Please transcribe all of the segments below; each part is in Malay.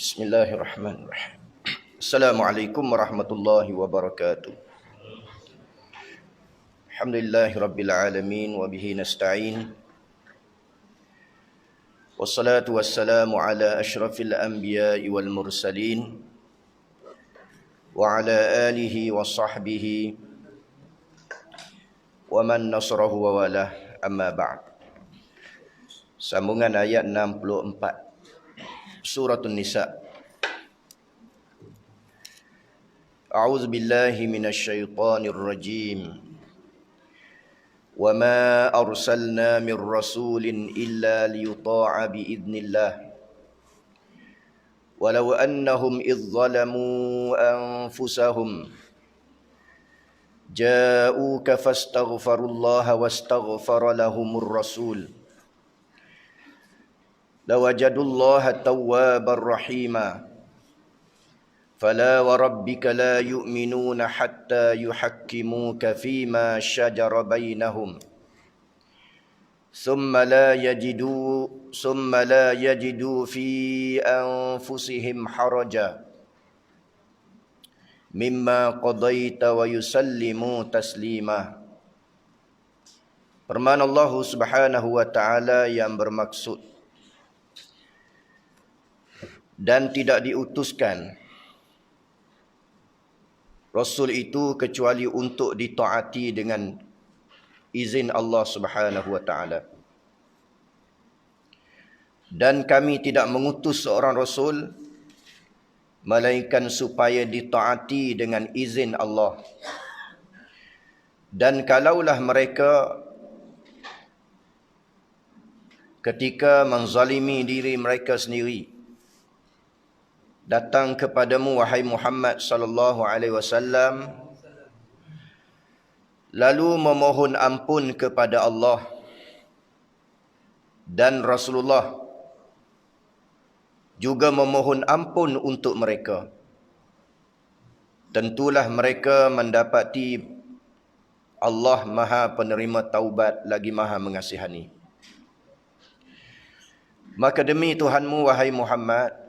Bismillahirrahmanirrahim. Assalamualaikum warahmatullahi wabarakatuh. Alhamdulillahirabbil alamin wa bihi nasta'in. Wassalatu wassalamu ala asyrafil anbiya'i wal mursalin wa ala alihi wa sahbihi wa man nasrahu wa walah, amma ba'd. Sambungan ayat 64 Suratul Nisa. A'udzu billahi minasy syaithanir rajim. Wa ma arsalna mir rasulin illa liyuta'a bi idznillah. Walau annahum idz zalamu anfusahum ja'uka fastaghfirullaha wastaghfara lahumur rasul lawajadullaha tawwabar rahima. Fala wa rabbika la yu'minuna hatta yuhakkimuka fima shajara bainahum thumma la yajidu fi anfusihim haraja mimma qadaita wa yusallimu taslima. Firman Allah Subhanahu wa taala yang bermaksud, dan tidak diutuskan Rasul itu kecuali untuk ditaati dengan izin Allah Subhanahu wa taala. Dan kami tidak mengutus seorang Rasul melainkan supaya ditaati dengan izin Allah. Dan kalaulah mereka ketika menzalimi diri mereka sendiri datang kepadamu wahai Muhammad sallallahu alaihi wasallam, lalu memohon ampun kepada Allah dan Rasulullah juga memohon ampun untuk mereka, tentulah mereka mendapati Allah Maha Penerima Taubat lagi Maha Mengasihani. Maka demi Tuhanmu wahai Muhammad,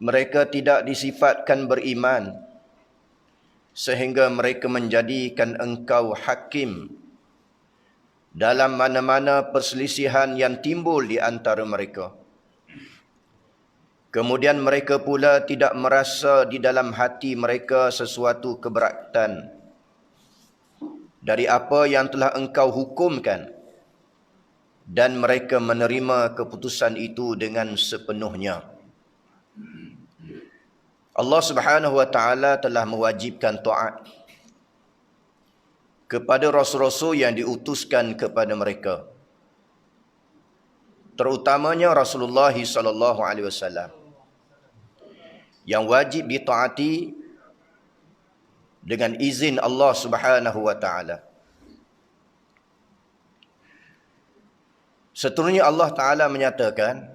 mereka tidak disifatkan beriman sehingga mereka menjadikan engkau hakim dalam mana-mana perselisihan yang timbul di antara mereka. Kemudian mereka pula tidak merasa di dalam hati mereka sesuatu keberatan dari apa yang telah engkau hukumkan, dan mereka menerima keputusan itu dengan sepenuhnya. Allah Subhanahu wa taala telah mewajibkan taat kepada rasul-rasul yang diutuskan kepada mereka, terutamanya Rasulullah sallallahu alaihi wasallam, yang wajib ditaati dengan izin Allah Subhanahu wa taala. Seterusnya Allah taala menyatakan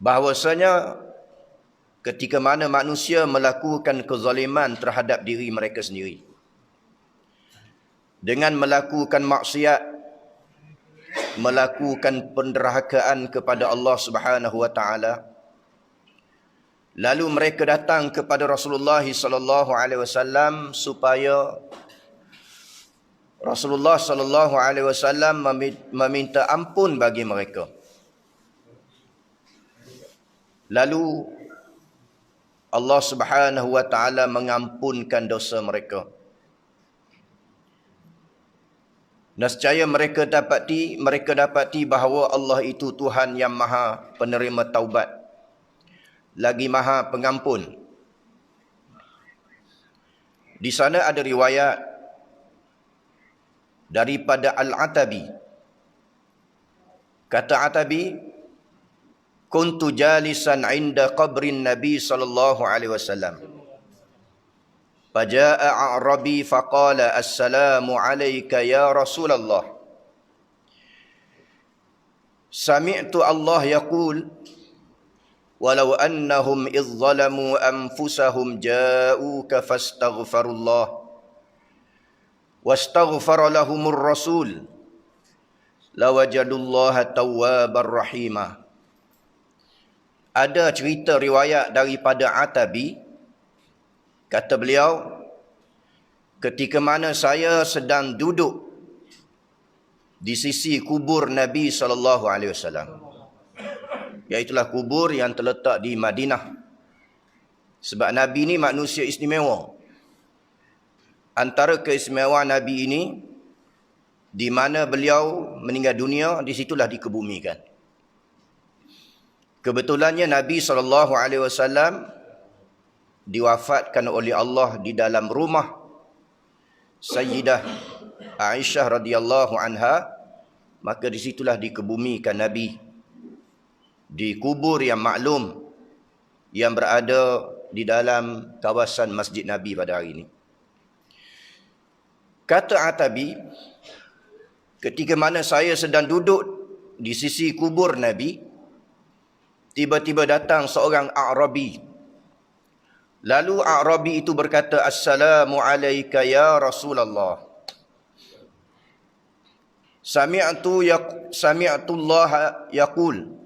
bahwasanya ketika mana manusia melakukan kezaliman terhadap diri mereka sendiri dengan melakukan maksiat, melakukan penderhakaan kepada Allah Subhanahu wa taala, lalu mereka datang kepada Rasulullah sallallahu alaihi wasallam supaya Rasulullah sallallahu alaihi wasallam meminta ampun bagi mereka. Lalu Allah Subhanahu wa taala mengampunkan dosa mereka. Nescaya mereka dapati bahawa Allah itu Tuhan yang Maha Penerima Taubat lagi Maha Pengampun. Di sana ada riwayat daripada Al-Atabi. Kata Atabi, kuntu jalisan inda qabrin Nabi sallallahu alaihi wasallam. Faja'a a'rabi faqala assalamu alayka ya Rasulullah. Sami'tu Allah yaqul walau annahum idh zalamu anfusahum ja'uka fastaghfirullah wastaghfara lahumur rasul lawajadullaha tawwabar rahima. Ada cerita riwayat daripada Atabi, kata beliau, ketika mana saya sedang duduk di sisi kubur Nabi SAW, iaitulah kubur yang terletak di Madinah. Sebab Nabi ni manusia istimewa. Antara keistimewaan Nabi ini, di mana beliau meninggal dunia, di situlah dikebumikan. Kebetulannya Nabi SAW diwafatkan oleh Allah di dalam rumah Sayyidah Aisyah radhiyallahu anha, maka di situlah dikebumikan Nabi, di kubur yang maklum yang berada di dalam kawasan Masjid Nabi pada hari ini. Kata Atabi, ketika mana saya sedang duduk di sisi kubur Nabi, tiba-tiba datang seorang A'rabi. Lalu A'rabi itu berkata, "Assalamu alayka ya Rasulullah. Sami'atullah yaqul."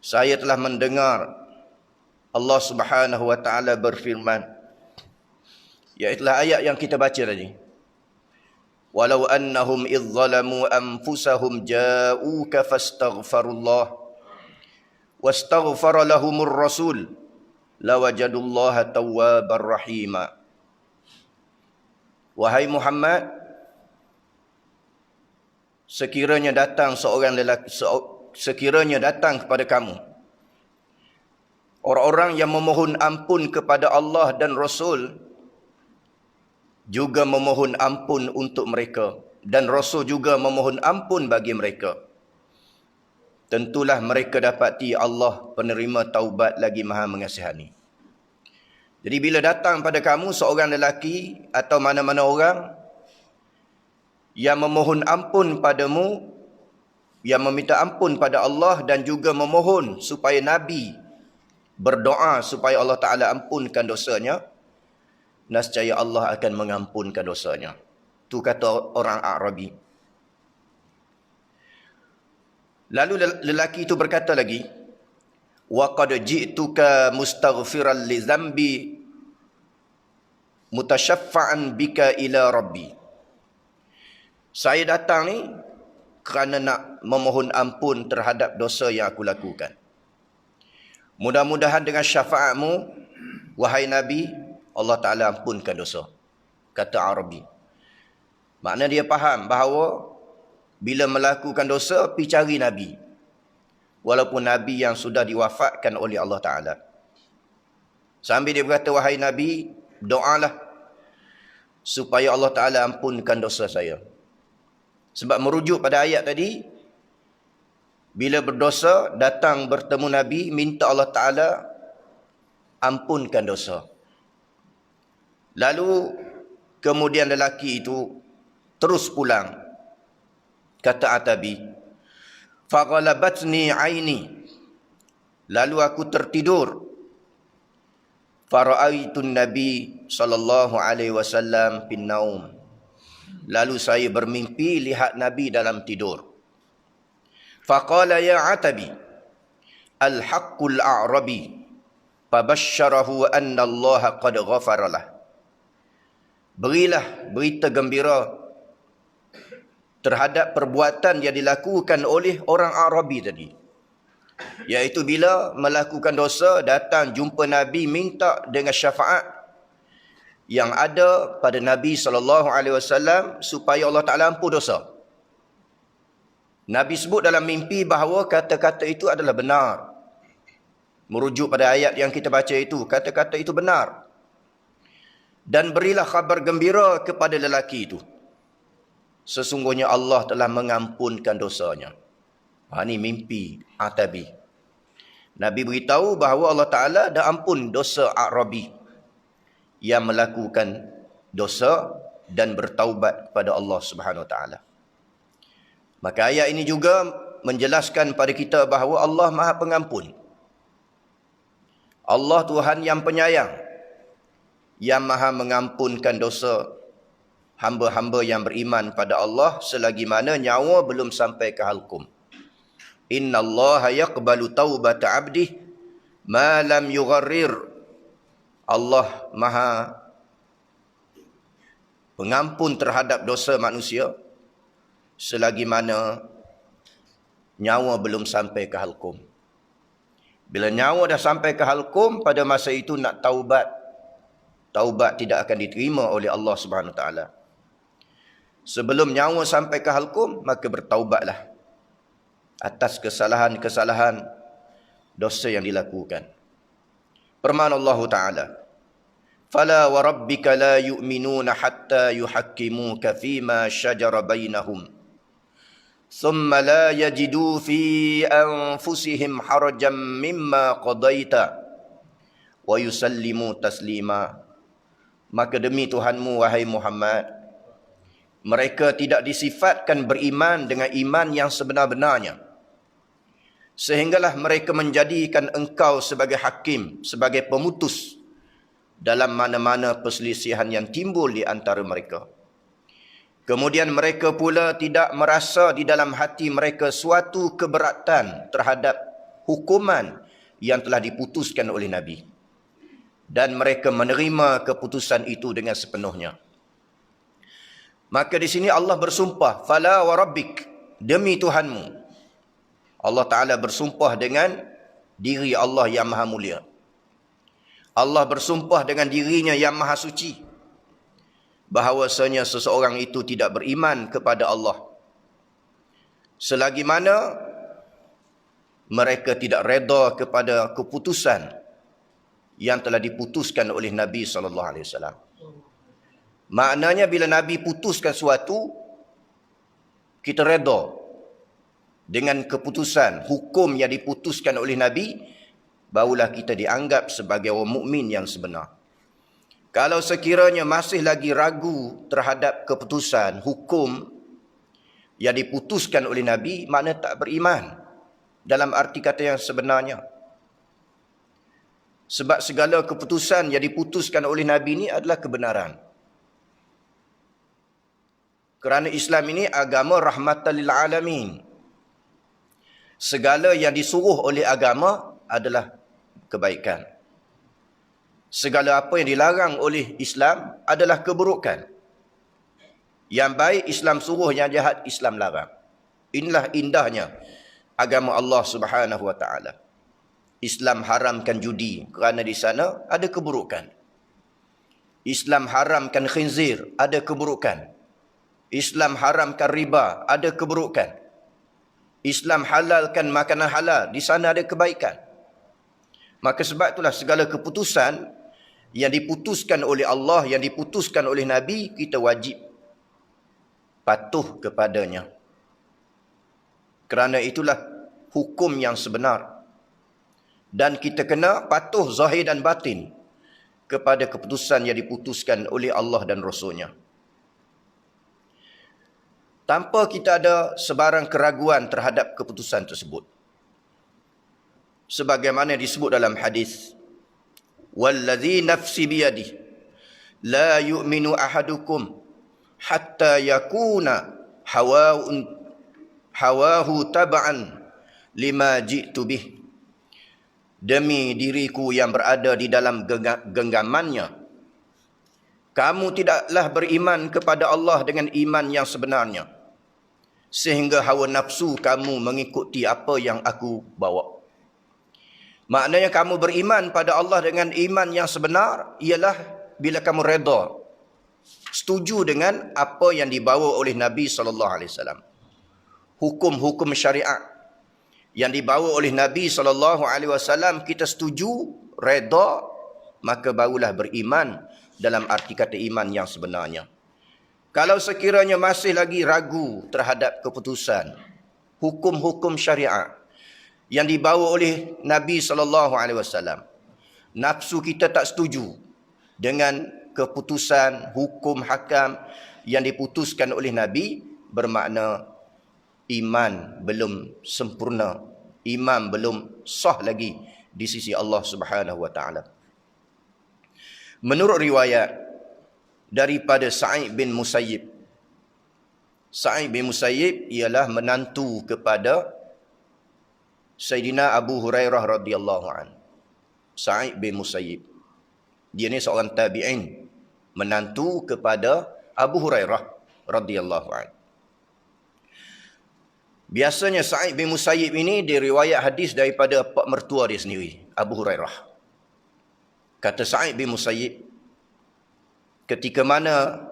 Saya telah mendengar Allah Subhanahu wa taala berfirman. Iaitulah ayat yang kita baca tadi. Walau annahum idh zalamu anfusahum ja'uka fastaghfirullah wastaghfara lahumur rasul lawajadullaha tawwabar rahima. Wahai Muhammad, sekiranya datang kepada kamu orang-orang yang memohon ampun kepada Allah dan Rasul, juga memohon ampun untuk mereka, dan Rasul juga memohon ampun bagi mereka, tentulah mereka dapati Allah penerima taubat lagi maha mengasihani. Jadi bila datang pada kamu seorang lelaki atau mana-mana orang yang memohon ampun padamu, yang meminta ampun pada Allah dan juga memohon supaya Nabi berdoa supaya Allah Ta'ala ampunkan dosanya, nescaya Allah akan mengampunkan dosanya. Itu kata orang A'rabi. Lalu lelaki itu berkata lagi, wa qad ji'tuka mustaghfiran li dhanbi mutasyaffa'an bika ila rabbi. Saya datang ni kerana nak memohon ampun terhadap dosa yang aku lakukan. Mudah-mudahan dengan syafaatmu, wahai Nabi, Allah Ta'ala ampunkan dosa. Kata Arabi. Makna dia faham bahawa bila melakukan dosa, pergi cari Nabi. Walaupun Nabi yang sudah diwafatkan oleh Allah Ta'ala. Sambil dia berkata, wahai Nabi, doalah supaya Allah Ta'ala ampunkan dosa saya. Sebab merujuk pada ayat tadi, bila berdosa, datang bertemu Nabi, minta Allah Ta'ala ampunkan dosa. Lalu, kemudian lelaki itu terus pulang. Kata Atabi, "Faghalabatni aini." Lalu aku tertidur. Fara'aitun Nabi sallallahu alaihi wasallam fin naum. Lalu saya bermimpi lihat Nabi dalam tidur. Faqala ya Atabi, al-haqqul a'rabi, fabashsharahu anna Allah qad ghafara lah. Berilah berita gembira terhadap perbuatan yang dilakukan oleh orang Arabi tadi. Iaitu bila melakukan dosa, datang jumpa Nabi, minta dengan syafaat yang ada pada Nabi SAW supaya Allah Ta'ala ampun dosa. Nabi sebut dalam mimpi bahawa kata-kata itu adalah benar. Merujuk pada ayat yang kita baca itu, kata-kata itu benar. Dan berilah khabar gembira kepada lelaki itu. Sesungguhnya Allah telah mengampunkan dosanya. Ini mimpi Atabi. Nabi beritahu bahawa Allah Ta'ala dah ampun dosa A'rabi yang melakukan dosa dan bertaubat kepada Allah Subhanahu Wa Ta'ala. Maka ayat ini juga menjelaskan pada kita bahawa Allah Maha Pengampun. Allah Tuhan yang penyayang, yang Maha mengampunkan dosa hamba-hamba yang beriman pada Allah selagi mana nyawa belum sampai ke halkum. Innallaha yaqbalu taubata 'abdihi ma lam yugharrir. Allah Maha pengampun terhadap dosa manusia selagi mana nyawa belum sampai ke halkum. Bila nyawa dah sampai ke halkum, pada masa itu nak taubat, taubat tidak akan diterima oleh Allah Subhanahu Wa Taala. Sebelum nyawa sampai ke halkum, maka bertaubatlah atas kesalahan-kesalahan dosa yang dilakukan. Firman Allah Taala, "Fala wa rabbika la yu'minuna hatta yuhakkimuka fima shajara bainahum, thumma la yajidu fi anfusihim harajan mimma qadaita wa yusallimu taslima." Maka demi Tuhanmu, wahai Muhammad, mereka tidak disifatkan beriman dengan iman yang sebenar-benarnya, sehinggalah mereka menjadikan engkau sebagai hakim, sebagai pemutus dalam mana-mana perselisihan yang timbul di antara mereka. Kemudian mereka pula tidak merasa di dalam hati mereka suatu keberatan terhadap hukuman yang telah diputuskan oleh Nabi, dan mereka menerima keputusan itu dengan sepenuhnya. Maka di sini Allah bersumpah, "Fala wa rabbik", demi Tuhanmu. Allah Ta'ala bersumpah dengan diri Allah yang maha mulia. Allah bersumpah dengan dirinya yang maha suci, bahawasanya seseorang itu tidak beriman kepada Allah selagi mana mereka tidak reda kepada keputusan yang telah diputuskan oleh Nabi SAW. Maknanya bila Nabi putuskan sesuatu, kita reda dengan keputusan, hukum yang diputuskan oleh Nabi, barulah kita dianggap sebagai orang mukmin yang sebenar. Kalau sekiranya masih lagi ragu terhadap keputusan, hukum yang diputuskan oleh Nabi, makna tak beriman dalam arti kata yang sebenarnya. Sebab segala keputusan yang diputuskan oleh Nabi ini adalah kebenaran. Kerana Islam ini agama rahmatan lil alamin. Segala yang disuruh oleh agama adalah kebaikan. Segala apa yang dilarang oleh Islam adalah keburukan. Yang baik Islam suruh, yang jahat Islam larang. Inilah indahnya agama Allah Subhanahu Wa Taala. Islam haramkan judi kerana di sana ada keburukan. Islam haramkan khinzir, ada keburukan. Islam haramkan riba, ada keburukan. Islam halalkan makanan halal, di sana ada kebaikan. Maka sebab itulah segala keputusan yang diputuskan oleh Allah, yang diputuskan oleh Nabi, kita wajib patuh kepadanya. Kerana itulah hukum yang sebenar. Dan kita kena patuh zahir dan batin kepada keputusan yang diputuskan oleh Allah dan Rasulnya, tanpa kita ada sebarang keraguan terhadap keputusan tersebut. Sebagaimana disebut dalam hadis, "Wallazi nafsi biyadihi la yu'minu ahadukum hatta yakuna hawahu tab'an lima ji'tu bih." Demi diriku yang berada di dalam genggamannya, kamu tidaklah beriman kepada Allah dengan iman yang sebenarnya, sehingga hawa nafsu kamu mengikuti apa yang aku bawa. Maknanya kamu beriman pada Allah dengan iman yang sebenar ialah bila kamu reda, setuju dengan apa yang dibawa oleh Nabi SAW. Hukum-hukum syariat yang dibawa oleh Nabi SAW, kita setuju, reda, maka barulah beriman dalam arti kata iman yang sebenarnya. Kalau sekiranya masih lagi ragu terhadap keputusan, hukum-hukum syariat yang dibawa oleh Nabi SAW, nafsu kita tak setuju dengan keputusan, hukum, hakam yang diputuskan oleh Nabi, bermakna iman belum sempurna, iman belum sah lagi di sisi Allah Subhanahu Wa Taala. Menurut riwayat daripada Sa'id bin Musayyib, Sa'id bin Musayyib ialah menantu kepada Sayyidina Abu Hurairah radhiyallahu anhu. Sa'id bin Musayyib. Dia ni seorang tabi'in, menantu kepada Abu Hurairah radhiyallahu anhu. Biasanya Sa'id bin Musayyib ini diriwayat hadis daripada pak mertua dia sendiri, Abu Hurairah. Kata Sa'id bin Musayyib, ketika mana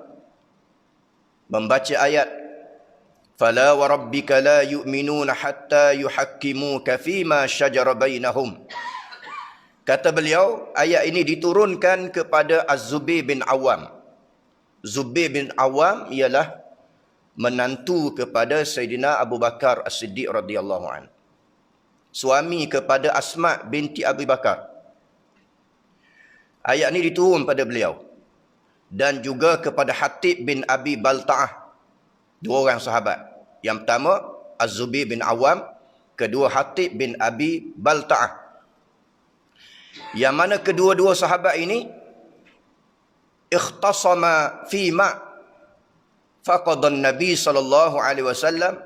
membaca ayat fala wa rabbika la yu'minuna hatta yuhakkimuka fima syajara bainahum. Kata beliau, ayat ini diturunkan kepada Az-Zubair bin Awam. Zubair bin Awam ialah menantu kepada Sayyidina Abu Bakar As-Siddiq radhiyallahu anhu. Suami kepada Asma binti Abu Bakar. Ayat ini diturun pada beliau. Dan juga kepada Hatib bin Abi Balta'ah. Dua orang sahabat. Yang pertama, Az-Zubair bin Awam. Kedua, Hatib bin Abi Balta'ah. Yang mana kedua-dua sahabat ini ikhtasama fima faqadan Nabi sallallahu alaihi wasallam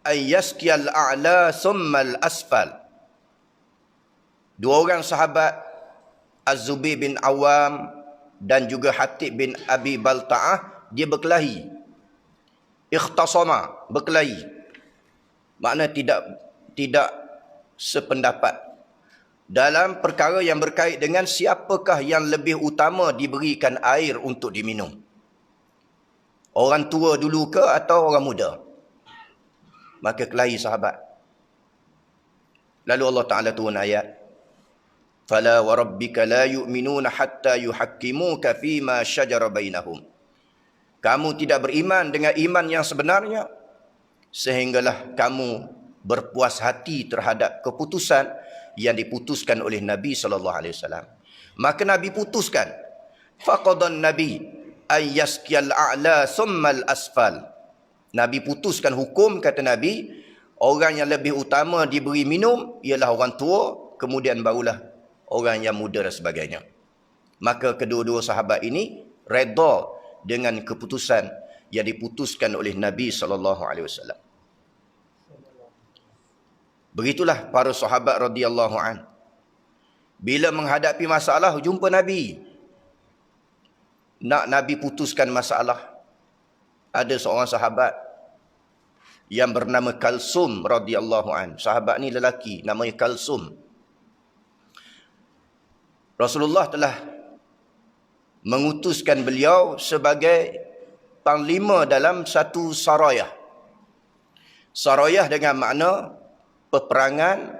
ay yaskiyal a'la thumma al-asfal. Dua orang sahabat, Az-Zubair bin Awam dan juga Hatib bin Abi Balta'ah, dia berkelahi. Ikhtasama, berkelahi. Makna tidak sependapat dalam perkara yang berkait dengan siapakah yang lebih utama diberikan air untuk diminum. Orang tua dulu ke atau orang muda? Maka kelahi sahabat. Lalu Allah Ta'ala turun ayat. Fala wa rabbika la yu'minuna hatta yuhakkimuka fima syajara bainahum. Kamu tidak beriman dengan iman yang sebenarnya sehinggalah kamu berpuas hati terhadap keputusan yang diputuskan oleh Nabi SAW. Maka Nabi putuskan. Faqadan Nabi ayyaskiyal a'la summal asfal. Nabi putuskan hukum, kata Nabi, orang yang lebih utama diberi minum ialah orang tua, kemudian barulah orang yang muda dan sebagainya. Maka kedua-dua sahabat ini redha dengan keputusan yang diputuskan oleh Nabi SAW. Begitulah para sahabat radhiyallahu an. Bila menghadapi masalah, jumpa Nabi. Nak Nabi putuskan masalah. Ada seorang sahabat yang bernama Kalsum radhiyallahu an. Sahabat ni lelaki, namanya Kalsum. Rasulullah telah mengutuskan beliau sebagai panglima dalam satu sarayah. Sarayah dengan makna peperangan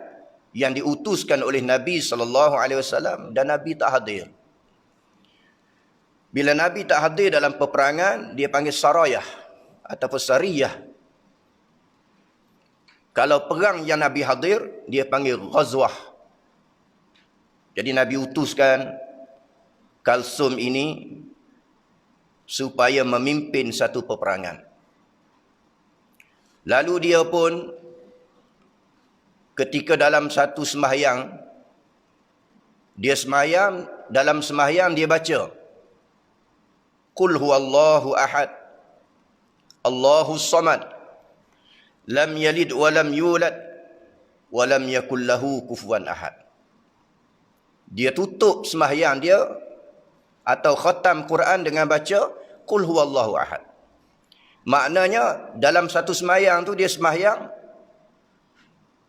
yang diutuskan oleh Nabi SAW dan Nabi tak hadir. Bila Nabi tak hadir dalam peperangan, dia panggil sarayah ataupun sariyah. Kalau perang yang Nabi hadir, dia panggil ghazwah. Jadi Nabi utuskan Kalsum ini supaya memimpin satu peperangan. Lalu dia pun ketika dalam satu sembahyang, dia sembahyang, dalam sembahyang dia baca Qul huwallahu ahad, Allahus samad, lam yalid wa lam yulad, wa lam yakul lahu kufuwan ahad. Dia tutup sembahyang dia atau khatam Quran dengan baca Qul huwallahu ahad. Maknanya dalam satu sembahyang tu dia sembahyang,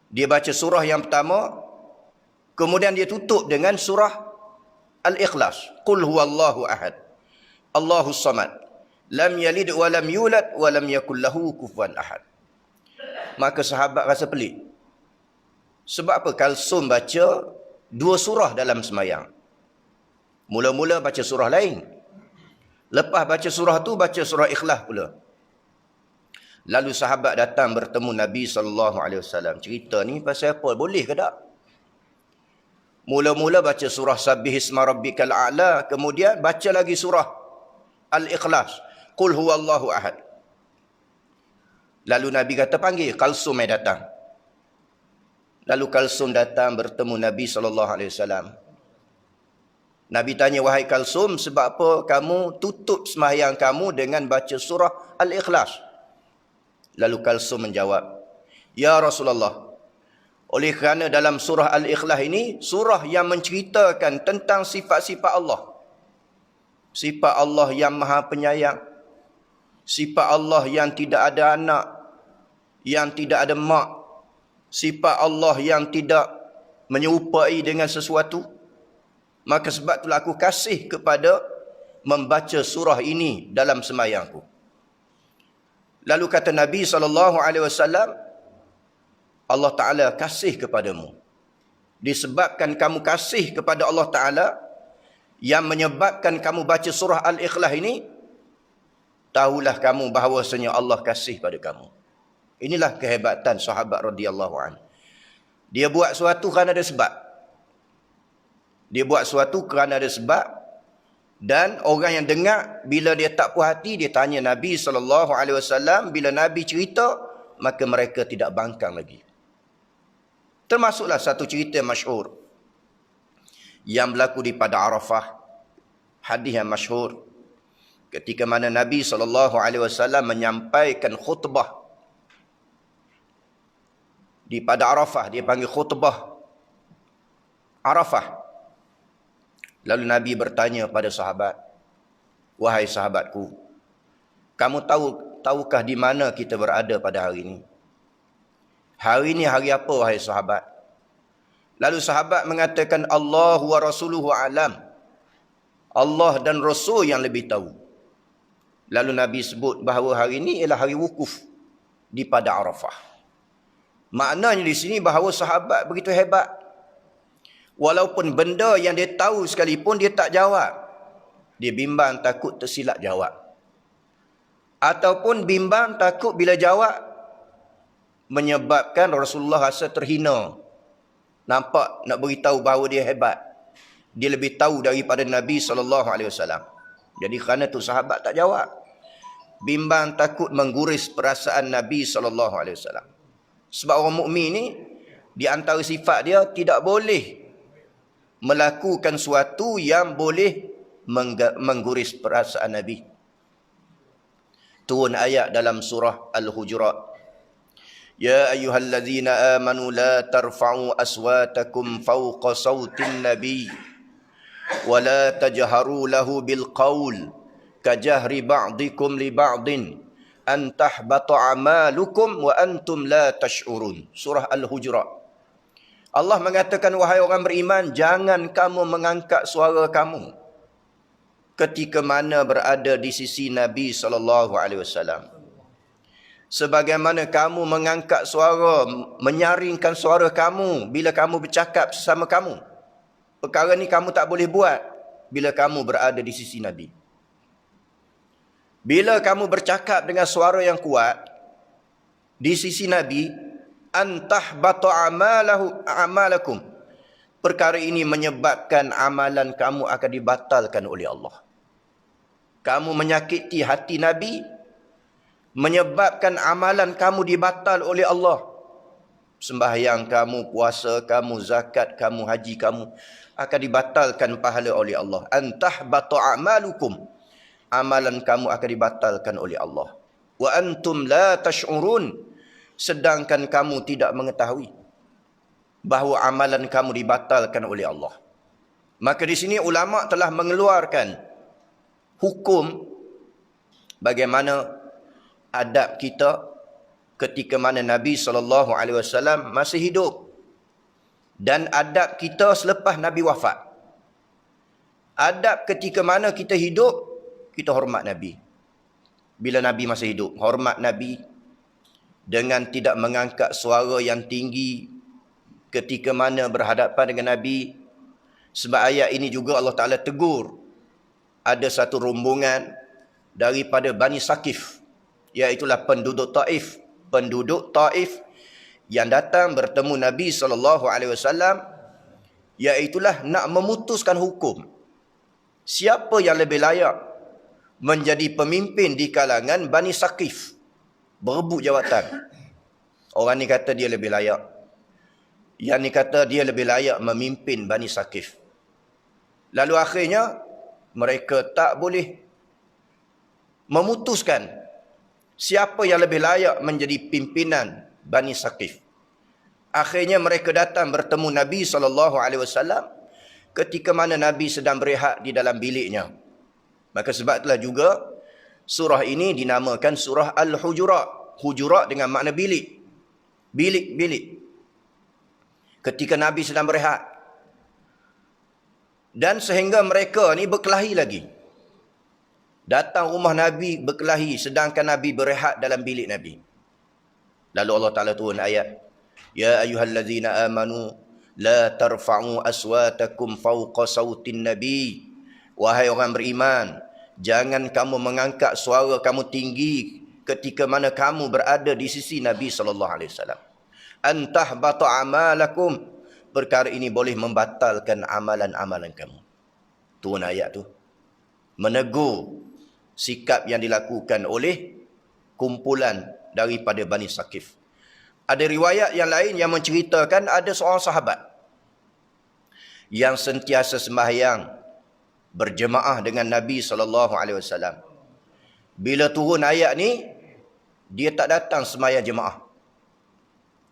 dia baca surah yang pertama, kemudian dia tutup dengan surah Al-Ikhlas. Qul huwallahu ahad, Allahus samad, lam yalid wa lam yulad wa lam yakul lahu kufuwan ahad. Maka sahabat rasa pelik. Sebab apa Kalsum baca dua surah dalam sembahyang? Mula-mula baca surah lain. Lepas baca surah tu, baca surah Ikhlas pula. Lalu sahabat datang bertemu Nabi SAW. Cerita ni pasal apa? Boleh ke tak? Mula-mula baca surah Sabbihisma Rabbikal A'la. Kemudian baca lagi surah Al-Ikhlas. Qul huwallahu ahad. Lalu Nabi kata panggil. Kalsum datang. Lalu Kalsum datang bertemu Nabi SAW. Nabi tanya, wahai Kalsum, sebab apa kamu tutup sembahyang kamu dengan baca surah Al-Ikhlas? Lalu Kalsum menjawab, ya Rasulullah, Oleh kerana dalam surah Al-Ikhlas ini, surah yang menceritakan tentang sifat-sifat Allah. Sifat Allah yang maha penyayang. Sifat Allah yang tidak ada anak, yang tidak ada mak. Sifat Allah yang tidak menyerupai dengan sesuatu. Maka sebab itulah aku kasih kepada membaca surah ini dalam sembahyangku. Lalu kata Nabi SAW, Allah Ta'ala kasih kepadamu. Disebabkan kamu kasih kepada Allah Ta'ala, yang menyebabkan kamu baca surah Al-Ikhlas ini, tahulah kamu bahawasanya Allah kasih pada kamu. Inilah kehebatan sahabat radhiyallahu anhu. Dia buat sesuatu kerana ada sebab. Dia buat sesuatu kerana ada sebab. Dan orang yang dengar, bila dia tak puas hati, dia tanya Nabi SAW. Bila Nabi cerita, maka mereka tidak bangkang lagi. Termasuklah satu cerita masyhur yang berlaku di pada Arafah. Hadis yang masyhur. Ketika mana Nabi SAW menyampaikan khutbah. Di pada Arafah, dia panggil khutbah Arafah. Lalu Nabi bertanya pada sahabat, wahai sahabatku, kamu tahukah di mana kita berada pada hari ini? Hari ini hari apa, wahai sahabat? Lalu sahabat mengatakan, Allah wa rasuluhu alam. Allah dan Rasul yang lebih tahu. Lalu Nabi sebut bahawa hari ini ialah hari wukuf di pada Arafah. Maknanya di sini bahawa sahabat begitu hebat. Walaupun benda yang dia tahu sekalipun, dia tak jawab. Dia bimbang takut tersilap jawab. Ataupun bimbang takut bila jawab, menyebabkan Rasulullah rasa terhina. Nampak nak beritahu bahawa dia hebat. Dia lebih tahu daripada Nabi SAW. Jadi kerana tu sahabat tak jawab. Bimbang takut mengguris perasaan Nabi SAW. Sebab orang mukmin ni, di antara sifat dia, tidak boleh melakukan sesuatu yang boleh mengguris perasaan Nabi. Turun ayat dalam surah Al-Hujurat. Ya ayyuhallazina amanu la tarfa'u aswatakum fawqa sawtin nabi wa la tajharu lahu bil qawl kajahri ba'dikum li ba'din an tahbata a'malukum wa antum la tash'urun. Surah Al-Hujurat. Allah mengatakan, wahai orang beriman, jangan kamu mengangkat suara kamu ketika mana berada di sisi Nabi SAW. Sebagaimana kamu mengangkat suara, menyaringkan suara kamu bila kamu bercakap sesama kamu. Perkara ni kamu tak boleh buat bila kamu berada di sisi Nabi. Bila kamu bercakap dengan suara yang kuat di sisi Nabi, antahbata a'malakum. Perkara ini menyebabkan amalan kamu akan dibatalkan oleh Allah. Kamu menyakiti hati Nabi, menyebabkan amalan kamu dibatal oleh Allah. Sembahyang kamu, puasa kamu, zakat kamu, haji kamu akan dibatalkan pahala oleh Allah. Antahbata a'malukum. Amalan kamu akan dibatalkan oleh Allah. Wa antum la tash'urun. Sedangkan kamu tidak mengetahui bahawa amalan kamu dibatalkan oleh Allah. Maka di sini ulama telah mengeluarkan hukum bagaimana adab kita ketika mana Nabi SAW masih hidup, dan adab kita selepas Nabi wafat. Adab ketika mana kita hidup, kita hormat Nabi. Bila Nabi masih hidup, hormat Nabi dengan tidak mengangkat suara yang tinggi ketika mana berhadapan dengan Nabi. Sebab ayat ini juga Allah Ta'ala tegur. Ada satu rombongan daripada Bani Saqif, iaitulah penduduk Taif. Penduduk Taif yang datang bertemu Nabi SAW, iaitulah nak memutuskan hukum. Siapa yang lebih layak menjadi pemimpin di kalangan Bani Saqif. Berebut jawatan. Orang ni kata dia lebih layak. Yang ni kata dia lebih layak memimpin Bani Saqif. Lalu akhirnya mereka tak boleh memutuskan siapa yang lebih layak menjadi pimpinan Bani Saqif. Akhirnya mereka datang bertemu Nabi SAW ketika mana Nabi sedang berehat di dalam biliknya. Maka sebab itulah juga surah ini dinamakan surah Al-Hujurat. Hujurat dengan makna bilik. Bilik-bilik. Ketika Nabi sedang berehat. Dan sehingga mereka ni berkelahi lagi. Datang rumah Nabi berkelahi sedangkan Nabi berehat dalam bilik Nabi. Lalu Allah Ta'ala turun ayat. Ya ayyuhallazina amanu la tarfa'u aswatakum fawqa sautin nabi. Wahai orang beriman, jangan kamu mengangkat suara kamu tinggi ketika mana kamu berada di sisi Nabi SAW. Antahbata amalakum. Perkara ini boleh membatalkan amalan-amalan kamu. Turun ayat tu. Menegur sikap yang dilakukan oleh kumpulan daripada Bani Saqif. Ada riwayat yang lain yang menceritakan ada seorang sahabat yang sentiasa sembahyang berjemaah dengan Nabi SAW. Bila turun ayat ni, dia tak datang sembahyang jemaah.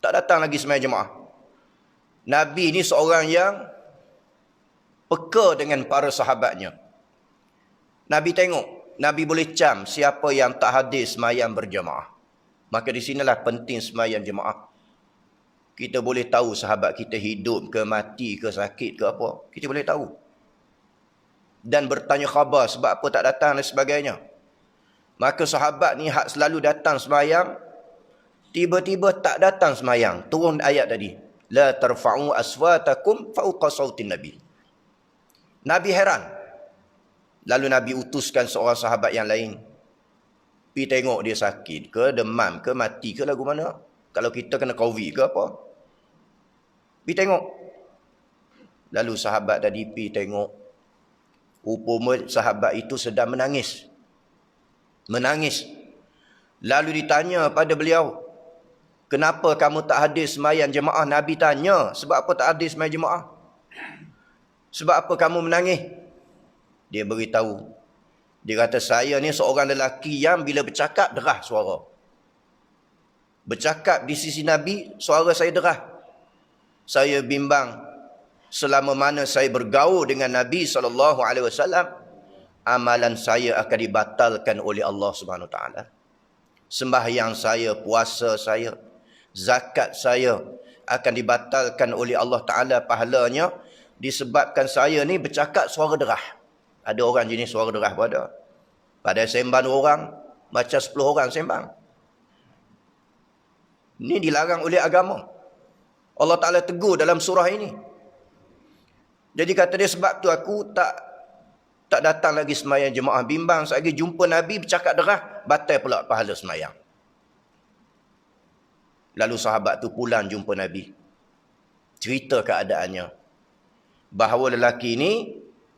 Tak datang lagi sembahyang jemaah. Nabi ni seorang yang peka dengan para sahabatnya. Nabi tengok, Nabi boleh cam siapa yang tak hadir sembahyang berjemaah. Maka di sinilah penting sembahyang jemaah. Kita boleh tahu sahabat kita hidup ke mati ke sakit ke apa. Kita boleh tahu. Dan bertanya khabar sebab apa tak datang dan sebagainya. Maka sahabat ni hak selalu datang sembahyang. Tiba-tiba tak datang sembahyang. Turun ayat tadi. La tarfa'u aswatakum fawqa sautin nabi. Nabi heran. Lalu Nabi utuskan seorang sahabat yang lain. Pergi tengok dia sakit ke, demam ke, mati ke, lagu mana. Kalau kita kena COVID ke apa. Pergi tengok. Lalu sahabat tadi pergi tengok. Rupanya sahabat itu sedang menangis. Menangis. Lalu ditanya pada beliau. Kenapa kamu tak hadir sembahyang jemaah? Nabi tanya. Sebab apa tak hadir sembahyang jemaah? Sebab apa kamu menangis? Dia beritahu. Dia kata, saya ni seorang lelaki yang bila bercakap, derah suara. Bercakap di sisi Nabi, suara saya derah. Saya bimbang, selama mana saya bergaul dengan Nabi SAW, amalan saya akan dibatalkan oleh Allah SWT. Sembahyang saya, puasa saya, zakat saya akan dibatalkan oleh Allah Ta'ala pahalanya, disebabkan saya ni bercakap suara derah. Ada orang jenis suara derah pada. Pada sembang orang, macam 10 orang sembang. Ini dilarang oleh agama. Allah Ta'ala tegur dalam surah ini. Jadi kata dia, sebab tu aku tak datang lagi sembahyang jemaah. Bimbang selagi jumpa Nabi bercakap derah, batal pula pahala sembahyang. Lalu sahabat tu pulang jumpa Nabi. Cerita keadaannya. Bahawa lelaki ini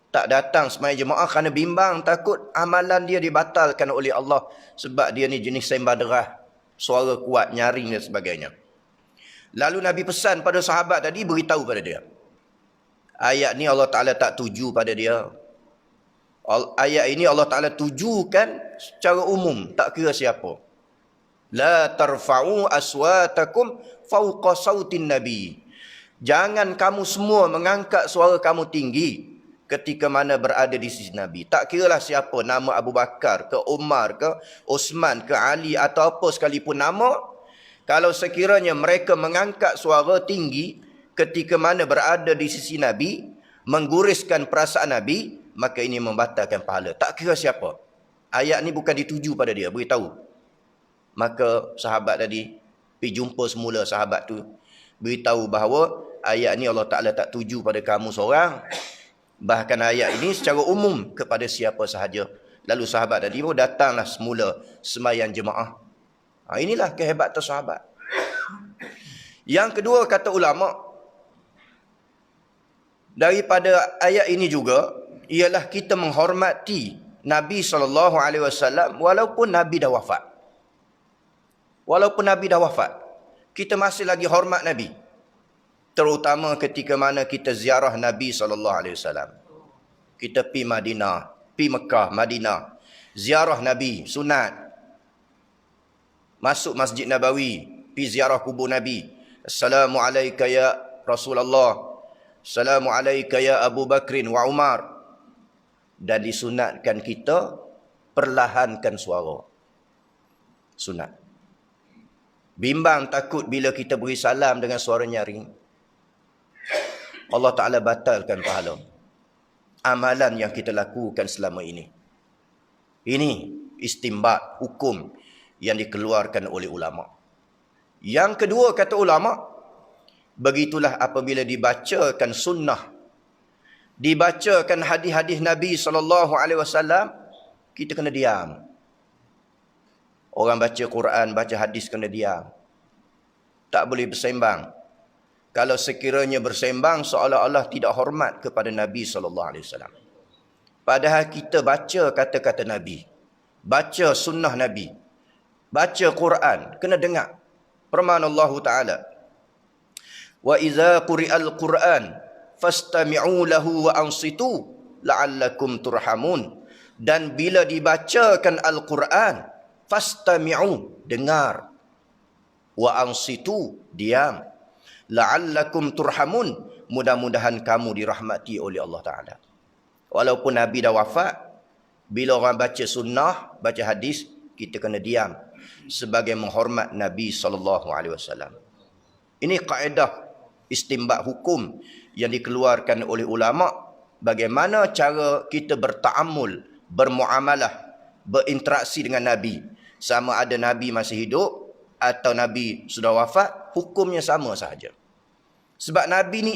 tak datang sembahyang jemaah kerana bimbang, takut amalan dia dibatalkan oleh Allah. Sebab dia ni jenis sembah derah, suara kuat, nyaring dan sebagainya. Lalu Nabi pesan pada sahabat tadi, beritahu pada dia. Ayat ni Allah Ta'ala tak tuju pada dia. Ayat ini Allah Ta'ala tujukan secara umum, tak kira siapa. La tarfa'u aswatakum fawqa sautin nabi. Jangan kamu semua mengangkat suara kamu tinggi ketika mana berada di sisi Nabi. Tak kiralah siapa, nama Abu Bakar ke Umar ke Osman ke Ali atau apa sekalipun nama. Kalau sekiranya mereka mengangkat suara tinggi ketika mana berada di sisi Nabi, mengguriskan perasaan Nabi, maka ini membatalkan pahala. Tak kira siapa. Ayat ni bukan dituju pada dia, beritahu. Maka sahabat tadi pergi jumpa semula sahabat tu, beritahu bahawa ayat ni Allah Ta'ala tak tuju pada kamu seorang. Bahkan ayat ini secara umum kepada siapa sahaja. Lalu sahabat tadi pun datanglah semula sembahyang jemaah. Inilah kehebatan sahabat. Yang kedua, kata ulama, daripada ayat ini juga ialah kita menghormati Nabi SAW walaupun Nabi dah wafat. Walaupun Nabi dah wafat, kita masih lagi hormat Nabi. Terutama ketika mana kita ziarah Nabi SAW. Kita pi Madinah, pi Mekah, Madinah. Ziarah Nabi, sunat. Masuk Masjid Nabawi, pi ziarah kubur Nabi. Assalamu alayka ya Rasulullah. Assalamu alayka ya Abu Bakrin wa Umar. Dan disunatkan kita perlahankan suara. Sunat. Bimbang takut bila kita beri salam dengan suara nyaring, Allah Ta'ala batalkan pahala amalan yang kita lakukan selama ini. Ini istimbat hukum yang dikeluarkan oleh ulama. Yang kedua, kata ulama, begitulah apabila dibacakan sunnah, dibacakan hadis-hadis Nabi SAW, kita kena diam. Orang baca Quran, baca hadis kena diam. Tak boleh bersembang. Kalau sekiranya bersembang, seolah-olah tidak hormat kepada Nabi SAW. Padahal kita baca kata-kata Nabi, baca sunnah Nabi, baca Quran, kena dengar. Firman Allah Ta'ala, wa iza quri'al Quran fastami'u lahu wa ansitu la'allakum turhamun. Dan bila dibacakan Al-Quran, fastami'u, dengar, wa ansitu, diam, la'allakum turhamun, mudah-mudahan kamu dirahmati oleh Allah Ta'ala. Walaupun Nabi dah wafat, bila orang baca sunnah, baca hadis, kita kena diam sebagai menghormat Nabi SAW. Ini kaedah istimbat hukum yang dikeluarkan oleh ulama, bagaimana cara kita berta'amul, bermuamalah, berinteraksi dengan Nabi. Sama ada Nabi masih hidup atau Nabi sudah wafat, hukumnya sama sahaja. Sebab Nabi ni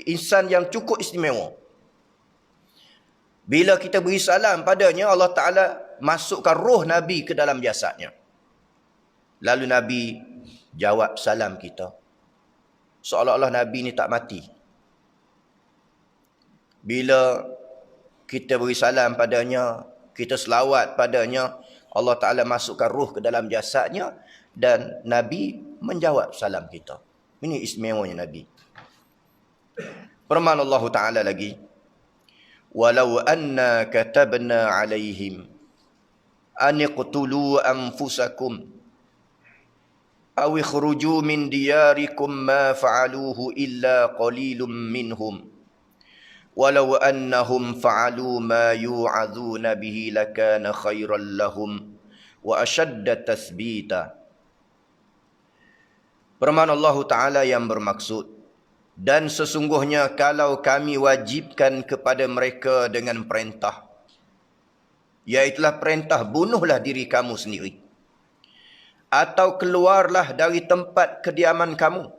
insan yang cukup istimewa. Bila kita beri salam padanya, Allah Ta'ala masukkan roh Nabi ke dalam jasadnya. Lalu Nabi jawab salam kita, seolah-olah Nabi ni tak mati. Bila kita beri salam padanya, kita selawat padanya, Allah Ta'ala masukkan roh ke dalam jasadnya dan Nabi menjawab salam kita. Ini istimewanya Nabi. Firman Allah Ta'ala lagi, walau anna katabna alaihim an iqtulu anfusakum aw ikhruju min diyarikum ma fa'aluhu illa qalilum minhum walau annahum fa'alu ma yu'adzuna bihi lakana khairan lahum wa ashadda tathbita. Firman Allah Ta'ala yang bermaksud, dan sesungguhnya kalau kami wajibkan kepada mereka dengan perintah, iaitulah perintah bunuhlah diri kamu sendiri, atau keluarlah dari tempat kediaman kamu,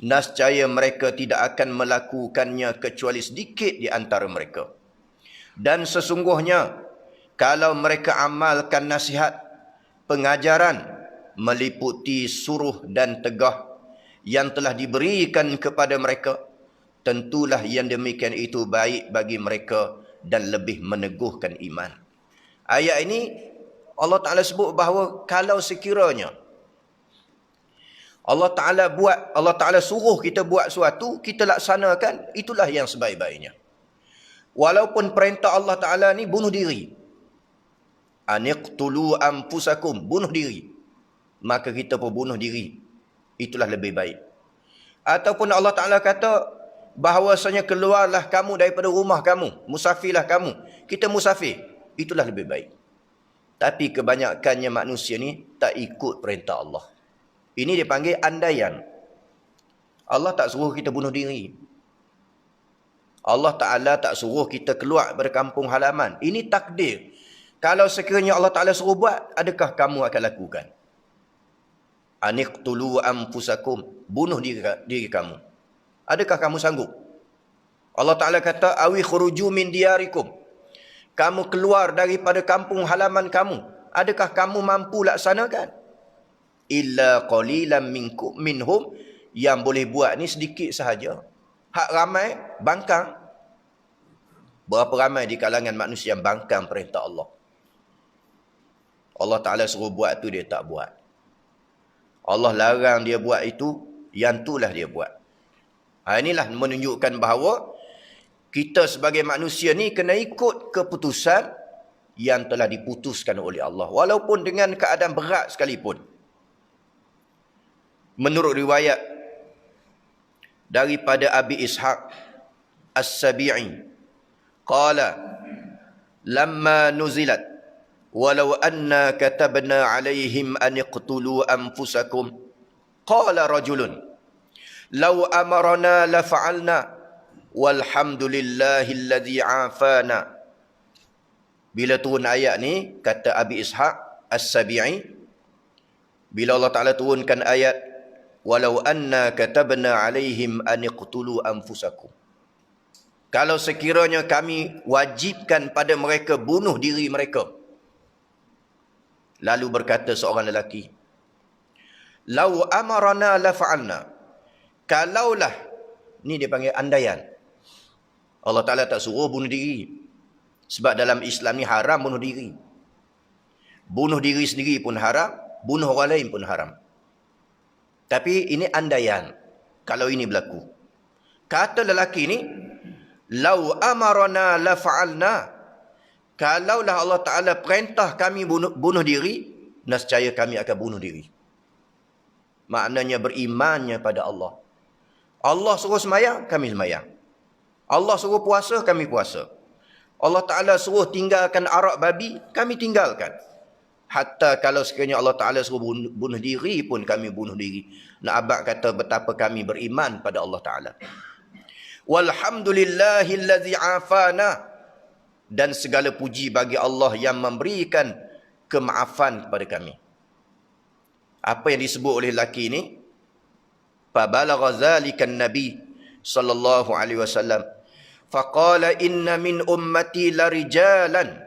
nescaya mereka tidak akan melakukannya kecuali sedikit di antara mereka. Dan sesungguhnya kalau mereka amalkan nasihat, pengajaran, meliputi suruh dan tegah yang telah diberikan kepada mereka, tentulah yang demikian itu baik bagi mereka dan lebih meneguhkan iman. Ayat ini Allah Ta'ala sebut bahawa kalau sekiranya Allah Ta'ala suruh kita buat sesuatu, kita laksanakan, itulah yang sebaik-baiknya. Walaupun perintah Allah Ta'ala ni bunuh diri, aniqtulu anfusakum, bunuh diri, maka kita pun bunuh diri, itulah lebih baik. Ataupun Allah Ta'ala kata bahawasanya keluarlah kamu daripada rumah kamu, musafirlah kamu, kita musafir, itulah lebih baik. Tapi kebanyakannya manusia ni tak ikut perintah Allah. Ini dipanggil andaian. Allah tak suruh kita bunuh diri. Allah Ta'ala tak suruh kita keluar dari kampung halaman. Ini takdir. Kalau sekiranya Allah Ta'ala suruh buat, adakah kamu akan lakukan? Aniqtulu anfusakum, bunuh diri kamu. Adakah kamu sanggup? Allah Ta'ala kata, awi khuruju min diyarikum, kamu keluar daripada kampung halaman kamu, adakah kamu mampu laksanakan? Illa qalilan minhum, yang boleh buat ni sedikit sahaja. Hak ramai bangkang. Berapa ramai di kalangan manusia yang bangkang perintah Allah? Allah Ta'ala suruh buat tu dia tak buat. Allah larang dia buat itu, yang itulah dia buat. Inilah menunjukkan bahawa kita sebagai manusia ni kena ikut keputusan yang telah diputuskan oleh Allah, walaupun dengan keadaan berat sekalipun. Menurut riwayat daripada Abi Ishaq As-Sabi'i, qala lamma nuzilat walau anna katabna alaihim an iqtulu anfusakum qala rajulun law amarna la fa'alna walhamdulillahilladzi afana. Bila turun ayat ni, kata Abi Ishaq As-Sabi'i, bila Allah Ta'ala turunkan ayat walau anna katabna alaihim an iqtulu anfusakum, kalau sekiranya kami wajibkan pada mereka bunuh diri mereka. Lalu berkata seorang lelaki, lau amarana la fa'alna, kalaulah, ni dia panggil andaian. Allah Ta'ala tak suruh bunuh diri. Sebab dalam Islam ni haram bunuh diri. Bunuh diri sendiri pun haram, bunuh orang lain pun haram. Tapi ini andaian, kalau ini berlaku. Kata lelaki ni, lau amarana la fa'alna, kalaulah Allah Ta'ala perintah kami bunuh diri, nescaya kami akan bunuh diri. Maknanya berimannya pada Allah. Allah suruh semayang, kami semayang. Allah suruh puasa, kami puasa. Allah Ta'ala suruh tinggalkan arak babi, kami tinggalkan. Hatta kalau sekiranya Allah Ta'ala suruh bunuh diri pun kami bunuh diri. Nak abad kata betapa kami beriman pada Allah Ta'ala. Walhamdulillahilladzi afana, dan segala puji bagi Allah yang memberikan kemaafan kepada kami. Apa yang disebut oleh lelaki ini? Fabalagha zalika an-nabi sallallahu alaihi wasallam faqala inna min ummati larijalan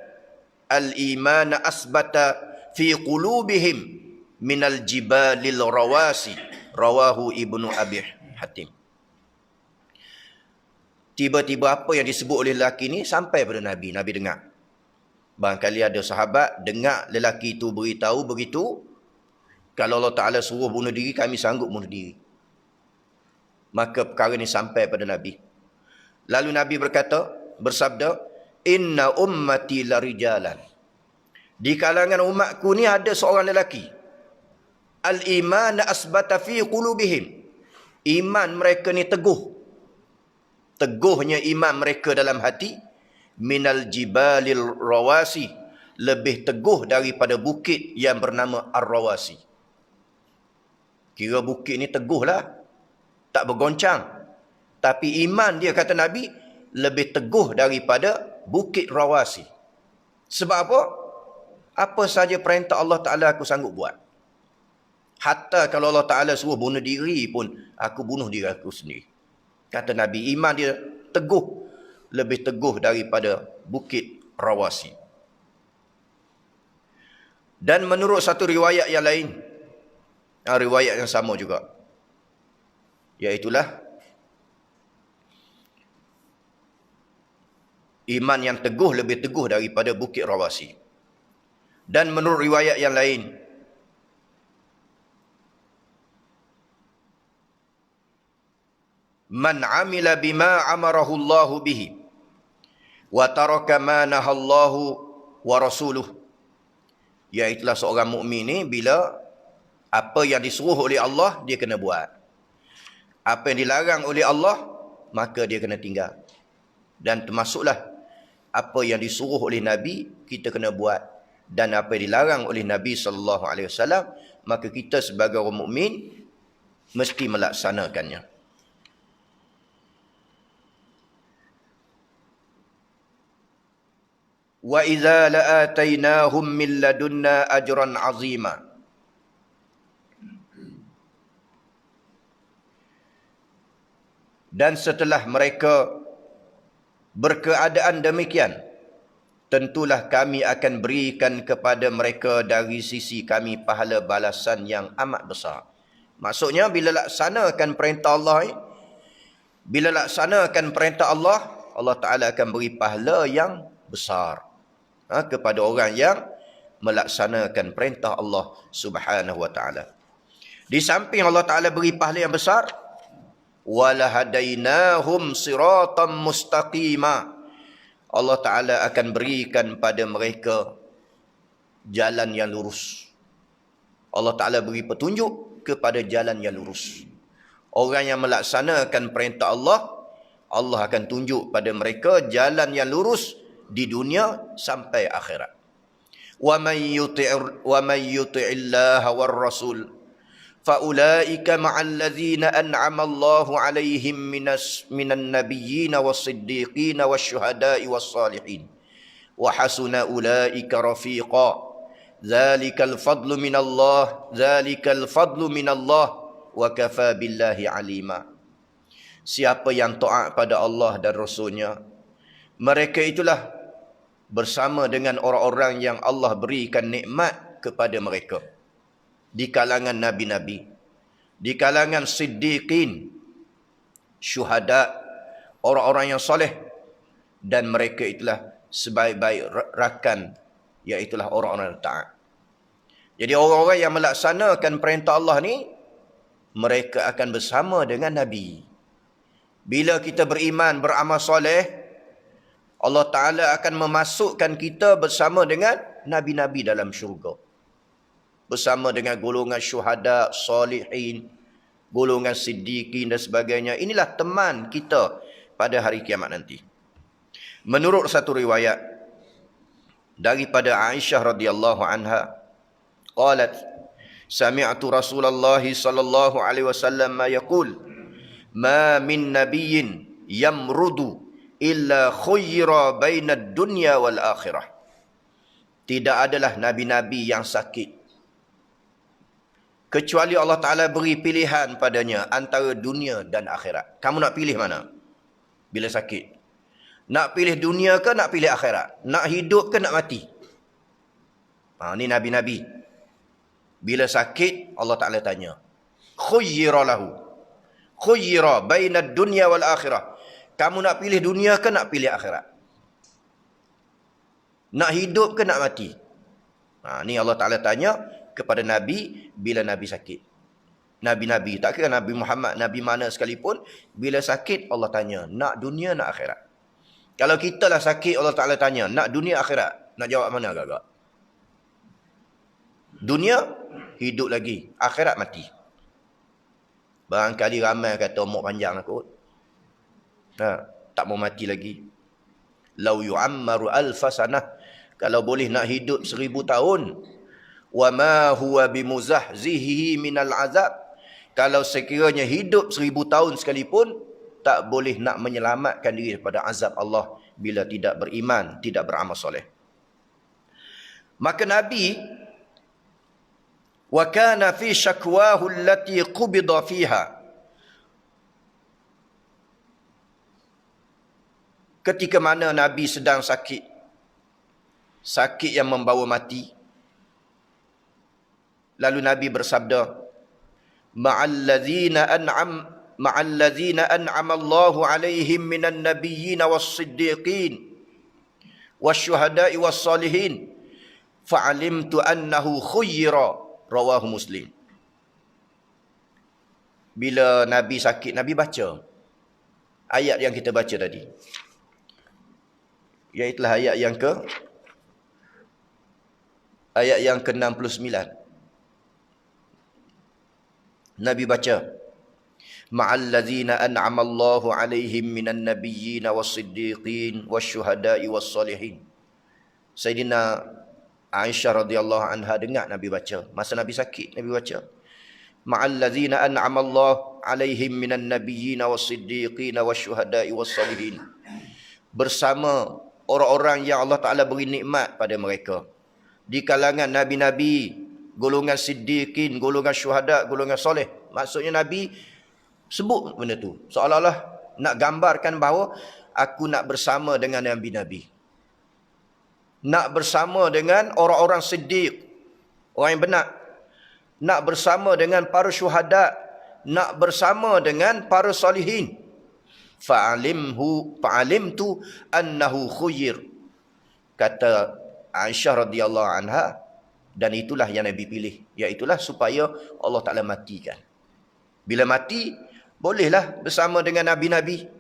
al-iman asbata fi qulubihim minal jibalil rawasi, rawahu Ibnu Abi Hatim. Tiba-tiba apa yang disebut oleh lelaki ni sampai pada Nabi. Nabi dengar. Barangkali ada sahabat dengar lelaki itu beritahu begitu, kalau Allah Ta'ala suruh bunuh diri, kami sanggup bunuh diri. Maka perkara ini sampai pada Nabi. Lalu Nabi bersabda, inna ummati larijalan, di kalangan umatku ni ada seorang lelaki, al-iman asbata fi qulubihim, iman mereka ni teguh. Teguhnya iman mereka dalam hati, minal jibalil rawasi, lebih teguh daripada bukit yang bernama Ar-Rawasi. Kira bukit ni teguhlah, tak bergoncang. Tapi iman dia, kata Nabi, lebih teguh daripada bukit Rawasi. Sebab apa? Apa saja perintah Allah Ta'ala aku sanggup buat. Hatta kalau Allah Ta'ala suruh bunuh diri pun, aku bunuh diri aku sendiri. Kata Nabi, iman dia teguh, lebih teguh daripada bukit Rawasi. Dan menurut satu riwayat yang lain, riwayat yang sama juga, iaitulah iman yang teguh lebih teguh daripada bukit Rawasi. Dan menurut riwayat yang lain, man amila bima amarahu Allahu bihi wa taraka ma nahallahu wa rasuluh, iaitulah seorang mukmin ni bila apa yang disuruh oleh Allah dia kena buat, apa yang dilarang oleh Allah maka dia kena tinggal. Dan termasuklah apa yang disuruh oleh Nabi kita kena buat, dan apa yang dilarang oleh Nabi SAW maka kita sebagai orang mukmin mesti melaksanakannya. Wa idza la'atainahum min ladunna ajran 'azima. Dan setelah mereka berkeadaan demikian, tentulah kami akan berikan kepada mereka dari sisi kami pahala balasan yang amat besar. Maksudnya bila laksanakan perintah Allah, bila laksanakan perintah Allah, Allah Ta'ala akan beri pahala yang besar kepada orang yang melaksanakan perintah Allah Subhanahu wa Ta'ala. Di samping Allah Ta'ala beri pahala yang besar, walahadainahum siratan mustaqima, Allah Ta'ala akan berikan pada mereka jalan yang lurus. Allah Ta'ala beri petunjuk kepada jalan yang lurus. Orang yang melaksanakan perintah Allah, Allah akan tunjuk pada mereka jalan yang lurus di dunia sampai akhirat. Wa may yuti'illaha war rasul faulaika ma'al ladzina an'ama Allahu 'alaihim minan nabiyyin was-siddiqin wasyuhada'i was-salihin wa hasuna ulaika rafiqa. Dzalikal fadlu minallah wa kafa billahi alima. Siapa yang taat pada Allah dan Rasulnya, mereka itulah bersama dengan orang-orang yang Allah berikan nikmat kepada mereka. Di kalangan Nabi-Nabi, di kalangan Siddiqin, syuhada, orang-orang yang soleh. Dan mereka itulah sebaik-baik rakan, iaitulah orang-orang yang taat. Jadi orang-orang yang melaksanakan perintah Allah ni, mereka akan bersama dengan Nabi. Bila kita beriman, beramal soleh, Allah Ta'ala akan memasukkan kita bersama dengan Nabi-Nabi dalam syurga. Bersama dengan golongan syuhada, salihin, golongan siddiqin dan sebagainya. Inilah teman kita pada hari kiamat nanti. Menurut satu riwayat daripada Aisyah radhiyallahu anha, qalat, sami'tu Rasulullah sallallahu alaihi wasallam yaqul, ma min nabiyyin yamrudu illa khuyyira bainad dunya wal akhirah. Tidak adalah nabi-nabi yang sakit kecuali Allah Ta'ala beri pilihan padanya antara dunia dan akhirat. Kamu nak pilih mana? Bila sakit. Nak pilih dunia ke nak pilih akhirat? Nak hidup ke nak mati? Ini nabi-nabi. Bila sakit, Allah Ta'ala tanya. Khuyyira lahu. Khuyyira bainad dunya wal akhirah. Kamu nak pilih dunia ke nak pilih akhirat? Nak hidup ke nak mati? Ni Allah Ta'ala tanya kepada Nabi bila Nabi sakit. Nabi-Nabi, tak kira Nabi Muhammad, Nabi mana sekalipun, bila sakit Allah tanya, nak dunia nak akhirat? Kalau kita lah sakit, Allah Ta'ala tanya, nak dunia akhirat? Nak jawab mana agak-agak? Dunia, hidup lagi. Akhirat, mati. Barangkali ramai kata, umur panjang aku. Tak mau mati lagi. Lau yu'ammaru alfa sanah. Kalau boleh nak hidup 1000 tahun. Wa ma huwa bimuzahzihi minal azab. Kalau sekiranya hidup 1000 tahun sekalipun, tak boleh nak menyelamatkan diri daripada azab Allah bila tidak beriman, tidak beramal soleh. Maka Nabi, wa kana fi syakwahu allati qubida fiha, ketika mana Nabi sedang sakit, sakit yang membawa mati, lalu Nabi bersabda, ma'allazina an'ama Allahu 'alaihim minan nabiyyin was-siddiqin wasyuhada'i was-salihin fa'alimtu annahu khuyyira, rawahu Muslim. Bila Nabi sakit, Nabi baca ayat yang kita baca tadi. Iaitulah ayat yang ke-69. Nabi baca, ma'allazina an'ama Allahu 'alaihim minan nabiyyin was-siddiqin wasyuhada'i was-salihin. Sayyidina Aisyah radhiyallahu anha dengar Nabi baca. Masa Nabi sakit, Nabi baca, ma'allazina an'ama Allahu 'alaihim minan nabiyyin was-siddiqin wasyuhada'i was-salihin. Bersama orang-orang yang Allah Ta'ala beri nikmat pada mereka. Di kalangan nabi-nabi, golongan siddiqin, golongan syuhada, golongan soleh. Maksudnya Nabi sebut benda tu. Seolah-olah nak gambarkan bahawa aku nak bersama dengan nabi-nabi. Nak bersama dengan orang-orang siddiq, orang yang benar. Nak bersama dengan para syuhada. Nak bersama dengan para solihin. Fa'alimtu annahu khuyyir. Kata Aisyah radhiyallahu anha, dan itulah yang Nabi pilih, iaitulah supaya Allah Ta'ala matikan. Bila mati, bolehlah bersama dengan Nabi-Nabi,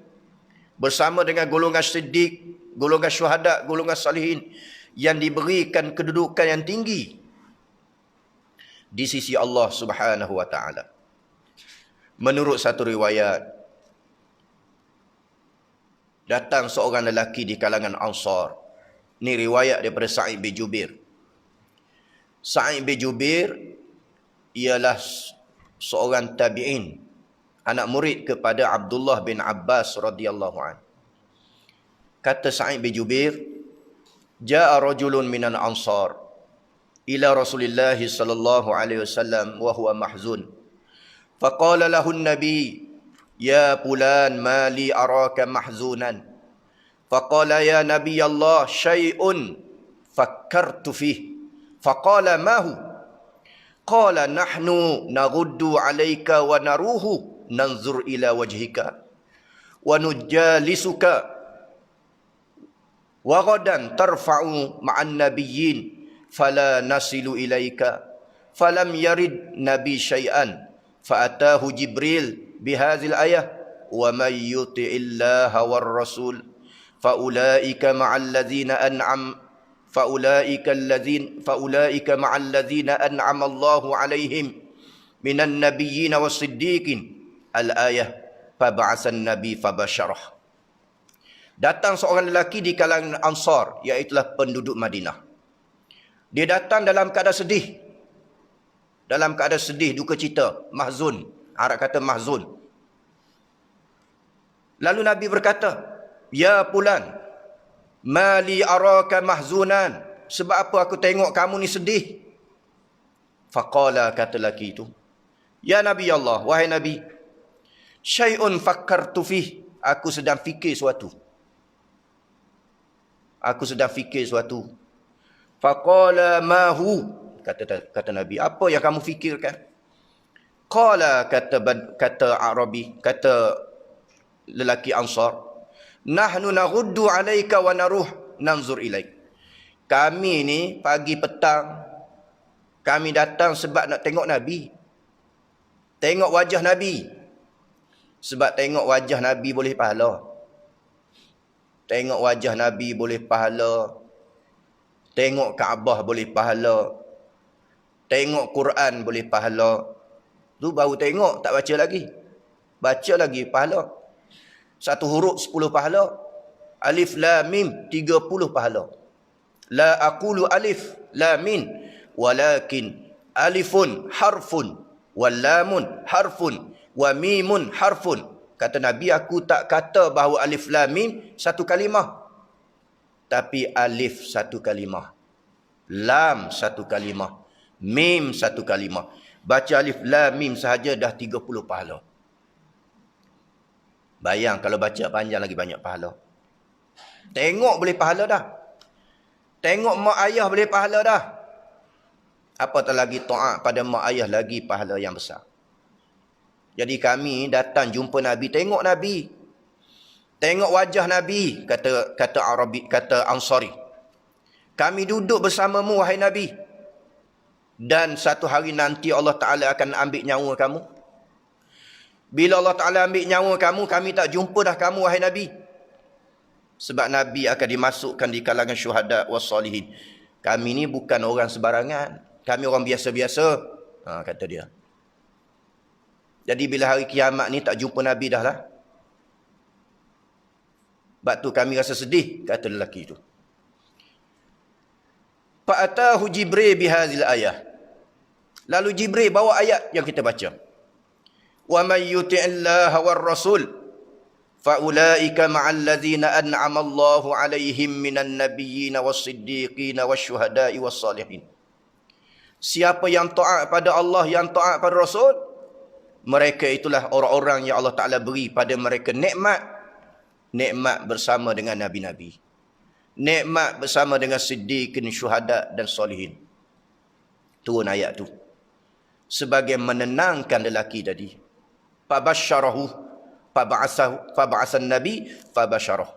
bersama dengan golongan siddiq, golongan syuhada, golongan salihin, yang diberikan kedudukan yang tinggi. di sisi Allah Subhanahu wa taala. Menurut satu riwayat, datang seorang lelaki di kalangan Ansar. Ini riwayat daripada Sa'id bin Jubair. Sa'id bin Jubair ialah seorang tabi'in, anak murid kepada Abdullah bin Abbas radhiyallahu anhu. Kata Sa'id bin Jubair, "Ja'a rajulun minal Ansar ila Rasulillah sallallahu alaihi wasallam wa huwa mahzun. Faqala lahu an-nabi, ya fulan ma li araka mahzunan. Faqala ya nabiy Allah syai'un fakkartu fih. Faqala ma hu? Qala nahnu naghuddu 'alaika wa naruhu nanzur ila wajhika wa nujalisuka wa ghadan tarfa'u ma'an nabiyyin fala nasilu ilaika. Falam yarid nabi syai'an fa'atahu Jibril bihazil ayah wa may yuti'illaha war rasul faulaika ma'al ladzina an'ama Allahu 'alaihim minan nabiyyin was-siddiqin al-ayah fab'asan nabi fabasharah." Datang seorang lelaki di kalangan Ansar, iaitu penduduk Madinah. Dia datang dalam keadaan sedih. Dalam keadaan sedih, duka cita, mahzun. Arab kata mahzun. Lalu Nabi berkata, "Ya fulan, ma li araka mahzunan." Sebab apa aku tengok kamu ni sedih? Faqala, kata lelaki itu, "Ya Nabi Allah, wahai Nabi, syai'un fakkartu fih." Aku sedang fikir suatu. Aku sedang fikir suatu. Faqala ma hu? Kata Nabi, apa yang kamu fikirkan? Qala, kata Arabi, kata lelaki Ansar, nahnu naghuddu 'alaika wa naruh nanzur ilaik. Kami ni pagi petang, kami datang sebab nak tengok Nabi. Tengok wajah Nabi. Sebab tengok wajah Nabi boleh pahala. Tengok wajah Nabi boleh pahala. Tengok Kaabah boleh pahala. Tengok Quran boleh pahala. Tu baru tengok, tak baca lagi. Baca lagi pahala. Satu huruf 10 pahala. Alif lam mim 30 pahala. La aqulu alif lam mim walakin alifun harfun wal lamun harfun wa mimun harfun. Kata Nabi, aku tak kata bahawa alif lam mim satu kalimah. Tapi alif satu kalimah. Lam satu kalimah. Mim satu kalimah. Baca alif lam mim sahaja dah 30 pahala. Bayang kalau baca panjang lagi banyak pahala. Tengok boleh pahala dah. Tengok mak ayah boleh pahala dah. Apatah lagi taat pada mak ayah, lagi pahala yang besar. Jadi kami datang jumpa Nabi, tengok Nabi. Tengok wajah Nabi, kata Arabi, kata Ansari. Kami duduk bersamamu wahai Nabi. Dan satu hari nanti Allah Ta'ala akan ambil nyawa kamu. Bila Allah Ta'ala ambil nyawa kamu, kami tak jumpa dah kamu wahai Nabi. Sebab Nabi akan dimasukkan di kalangan syuhada was-salihin. Kami ni bukan orang sebarangan. Kami orang biasa-biasa. Kata dia. Jadi bila hari kiamat ni tak jumpa Nabi dah lah. Sebab tu kami rasa sedih, kata lelaki itu. Fa'atahu Jibril bihazil ayah. Lalu Jibril bawa ayat yang kita baca. Wa may yuti'illaha war rasul fa ulaika ma'al ladzina an'ama Allahu 'alaihim minan nabiyyin was-siddiqin wasyuhada'i was-salihin. Siapa yang taat pada Allah, yang taat pada Rasul, mereka itulah orang-orang yang Allah Ta'ala beri pada mereka nikmat. Nikmat bersama dengan nabi-nabi. Nikmat bersama dengan siddiqin, syuhada dan salihin. Turun ayat tu sebagai menenangkan lelaki tadi. Fabasyarahu, faba'asan nabi fabasyarah.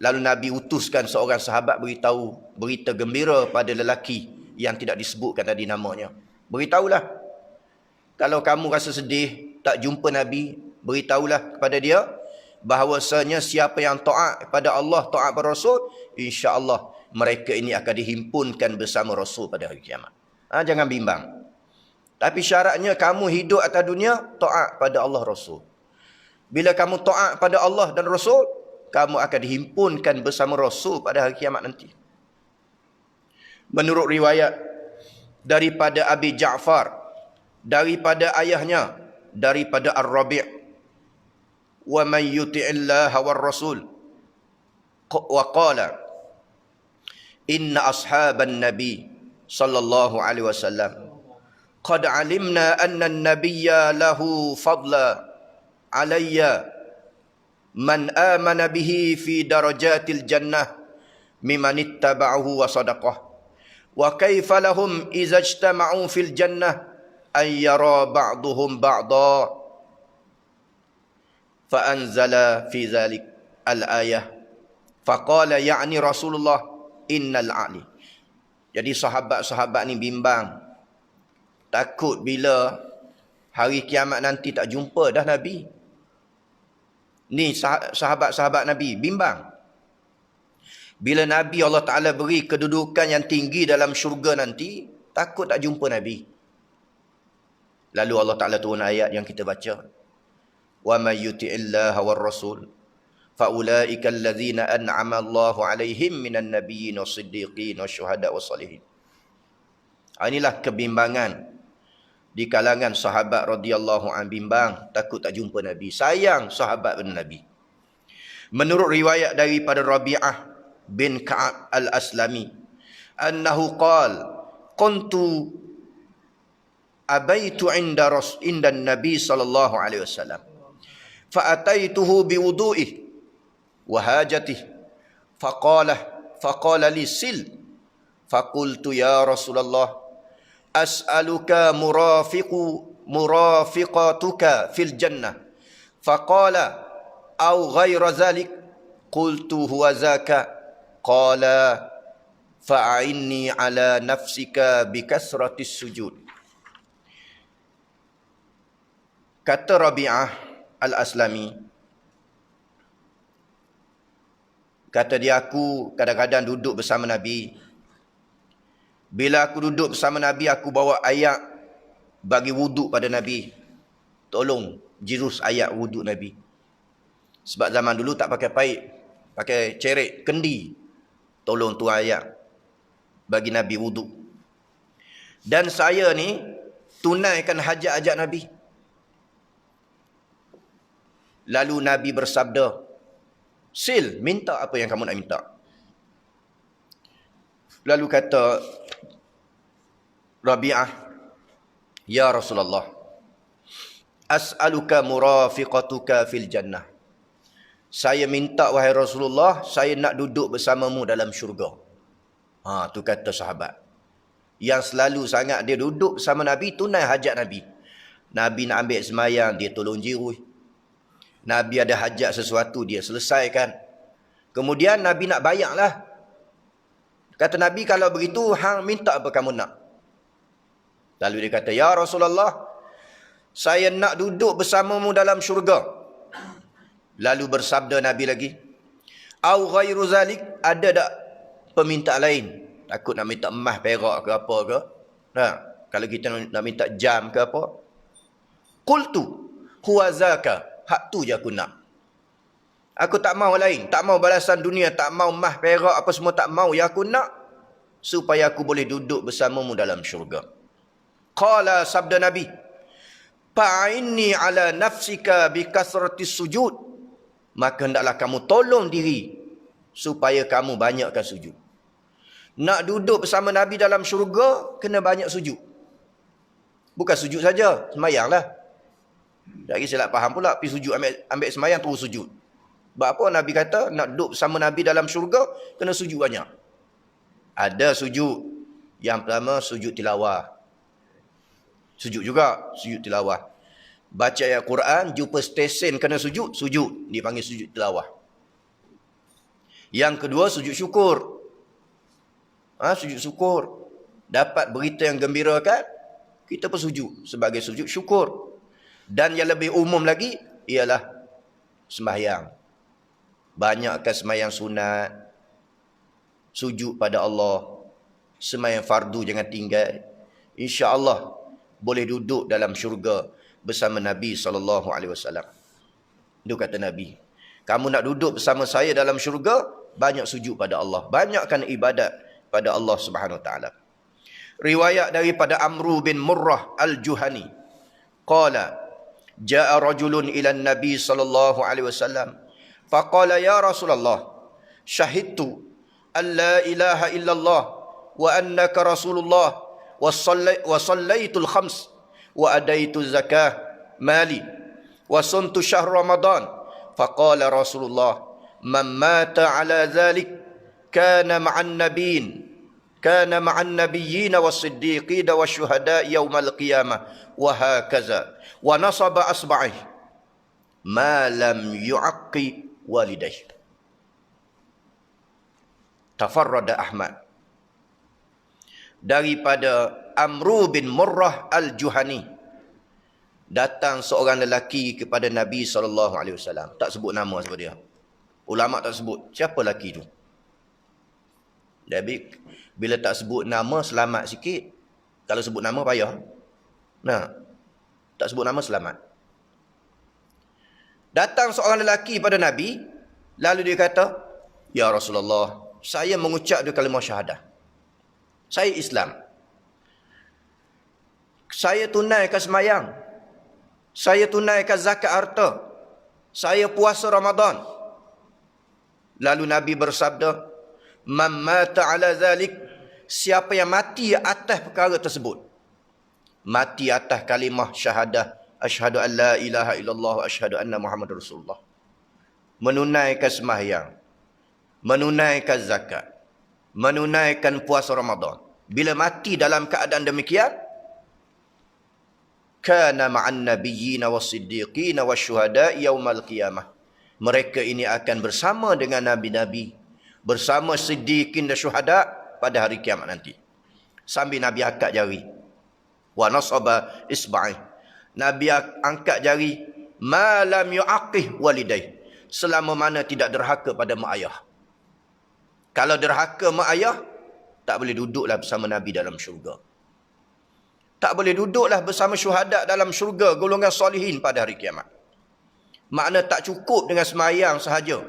Lalu Nabi utuskan seorang sahabat beritahu berita gembira pada lelaki yang tidak disebutkan tadi namanya. Beritahulah. Kalau kamu rasa sedih tak jumpa Nabi, beritahulah kepada dia bahawasanya siapa yang taat pada Allah, taat pada Rasul, insya-Allah mereka ini akan dihimpunkan bersama Rasul pada hari kiamat. Jangan bimbang. Tapi syaratnya kamu hidup atas dunia taat pada Allah Rasul. Bila kamu taat pada Allah dan Rasul, kamu akan dihimpunkan bersama Rasul pada hari kiamat nanti. Menurut riwayat daripada Abi Ja'far, daripada ayahnya, daripada Ar-Rabi', wa man yuti'illaha war rasul wa qala inna ashaban nabi sallallahu alaihi wasallam qad alimna anna an-nabiyya lahu fadla alayya man amana bihi fi darajatil jannah mimman ittaba'ahu wa sadaqah wa kaifa lahum idza ijtama'u fil jannah ay yara ba'duhum ba'da fa anzala fi dhalik al-ayah faqala ya'ni Rasulullah innal a'li. Jadi sahabat-sahabat ni bimbang, takut bila hari kiamat nanti tak jumpa dah Nabi. Ni sahabat-sahabat Nabi bimbang. Bila Nabi Allah Ta'ala beri kedudukan yang tinggi dalam syurga nanti, takut tak jumpa Nabi. Lalu Allah Ta'ala turun ayat yang kita baca. Wa may yuti'illaha war rasul faulaika allazina an'ama Allahu 'alaihim minan nabiyyin was-siddiqin wasyuhada was-salihin. Inilah kebimbangan di kalangan sahabat radhiyallahu an, bimbang takut tak jumpa Nabi, sayang sahabat Nabi. Menurut riwayat daripada Rabi'ah bin Ka'ab al-Aslami annahu qala kuntu abaitu inda Nabi sallallahu alaihi wasallam fa ataituhu biwudu'ihi وهاجته فقال لي سل فقلت يا رسول الله أسألك مرافقتك في الجنة فقال أو غير ذلك قلت هو ذاك قال فأعني على نفسك بكثرة السجود. Kata Rabi'ah al-Aslami, kata dia, aku kadang-kadang duduk bersama Nabi. Bila aku duduk bersama Nabi, aku bawa ayat bagi wuduk pada Nabi. Tolong jurus ayat wuduk Nabi. Sebab zaman dulu tak pakai paip, pakai cerik, kendi. Tolong tu ayat bagi Nabi wuduk. Dan saya ni tunaikan hajat-hajat Nabi. Lalu Nabi bersabda, sil, minta apa yang kamu nak minta. Lalu kata Rabi'ah, ya Rasulullah, as'aluka murafiqatuka fil jannah. Saya minta, wahai Rasulullah, saya nak duduk bersamamu dalam syurga. Tu kata sahabat. Yang selalu sangat dia duduk bersama Nabi, tunai hajat Nabi. Nabi nak ambil semayang, dia tolong jirui. Nabi ada hajat sesuatu, dia selesaikan. Kemudian Nabi nak bayar lah. Kata Nabi, kalau begitu, hang minta apa kamu nak? Lalu dia kata, ya Rasulullah, saya nak duduk bersamamu dalam syurga. Lalu bersabda Nabi lagi, au ghairu zalik, ada tak permintaan lain? Takut nak minta emas, perak ke apa ke? Kalau kita nak minta jam ke apa? Qultu huwa zaka. Hak tu je aku nak. Aku tak mau lain. Tak mau balasan dunia. Tak mau mah, perak, apa semua tak mau. Yang aku nak, supaya aku boleh duduk bersamamu dalam syurga. Qala, sabda Nabi, fa'inni ala nafsika bi kasratis sujud. Maka hendaklah kamu tolong diri, supaya kamu banyakkan sujud. Nak duduk bersama Nabi dalam syurga, kena banyak sujud. Bukan sujud saja, semayanglah. Tak kisah silap faham pula, pergi sujud, ambil semayang, terus sujud. Sebab apa Nabi kata, nak duduk bersama Nabi dalam syurga, kena sujud banyak. Ada sujud. Yang pertama, sujud tilawah. Sujud juga, sujud tilawah. Baca ayat Quran, jumpa stesen kena sujud, sujud. Dipanggil sujud tilawah. Yang kedua, sujud syukur. Sujud syukur. Dapat berita yang gembirakan, kita pun sujud sebagai sujud syukur. Dan yang lebih umum lagi ialah sembahyang. Banyakkan sembahyang sunat, sujud pada Allah, sembahyang fardu jangan tinggal. InsyaAllah boleh duduk dalam syurga bersama Nabi SAW. Itu kata Nabi. Kamu nak duduk bersama saya dalam syurga, banyak sujud pada Allah. Banyakkan ibadat pada Allah Subhanahu Wa Taala. Riwayat daripada Amru bin Murrah Al-Juhani. Qala, ja'a rajulun ila Nabi sallallahu alaihi wasallam. Faqala ya Rasulullah, syahidtu an la ilaha illallah wa annaka Rasulullah wa sallaitul khams wa adaitu zakah mali wa suntu syahr Ramadan. Faqala Rasulullah, man mata ala dhalik kana ma'an nabiyyin was-siddiqin wasyuhada yaumal qiyamah wa hakaza wa nasaba asba'ih ma lam yu'aqqi walidayh. Tafarrada Ahmad. Daripada Amru bin Murrah Al-Juhani, datang seorang lelaki kepada Nabi SAW. Tak sebut nama siapa dia. Ulama tak sebut siapa lelaki tu. Jadi bila tak sebut nama, selamat sikit. Kalau sebut nama payah. Nah, tak sebut nama, selamat. Datang seorang lelaki pada Nabi, lalu dia kata, ya Rasulullah, saya mengucap dua kalimah syahadah. Saya Islam. Saya tunaikan semayang. Saya tunaikan zakat harta. Saya puasa Ramadan. Lalu Nabi bersabda, man mata ala zalik, siapa yang mati atas perkara tersebut, mati atas kalimah syahadah, asyhadu an la ilaha illallah wa asyhadu anna Muhammadar Rasulullah, menunaikan sembahyang, menunaikan zakat, menunaikan puasa Ramadan, bila mati dalam keadaan demikian, kana ma'an nabiyyin was-siddiqin wasyuhada yaumal qiyamah, mereka ini akan bersama dengan nabi-nabi, bersama siddiqin dan syuhada pada hari kiamat nanti. Sambil Nabi angkat jari, wa nasaba isba'i, Nabi angkat jari, ma lam yu'aqih walidayh, selama mana tidak derhaka pada mak ayah. Kalau derhaka mak ayah, tak boleh duduklah bersama Nabi dalam syurga. Tak boleh duduklah bersama syuhada dalam syurga, golongan solihin pada hari kiamat. Makna tak cukup dengan semayang sahaja,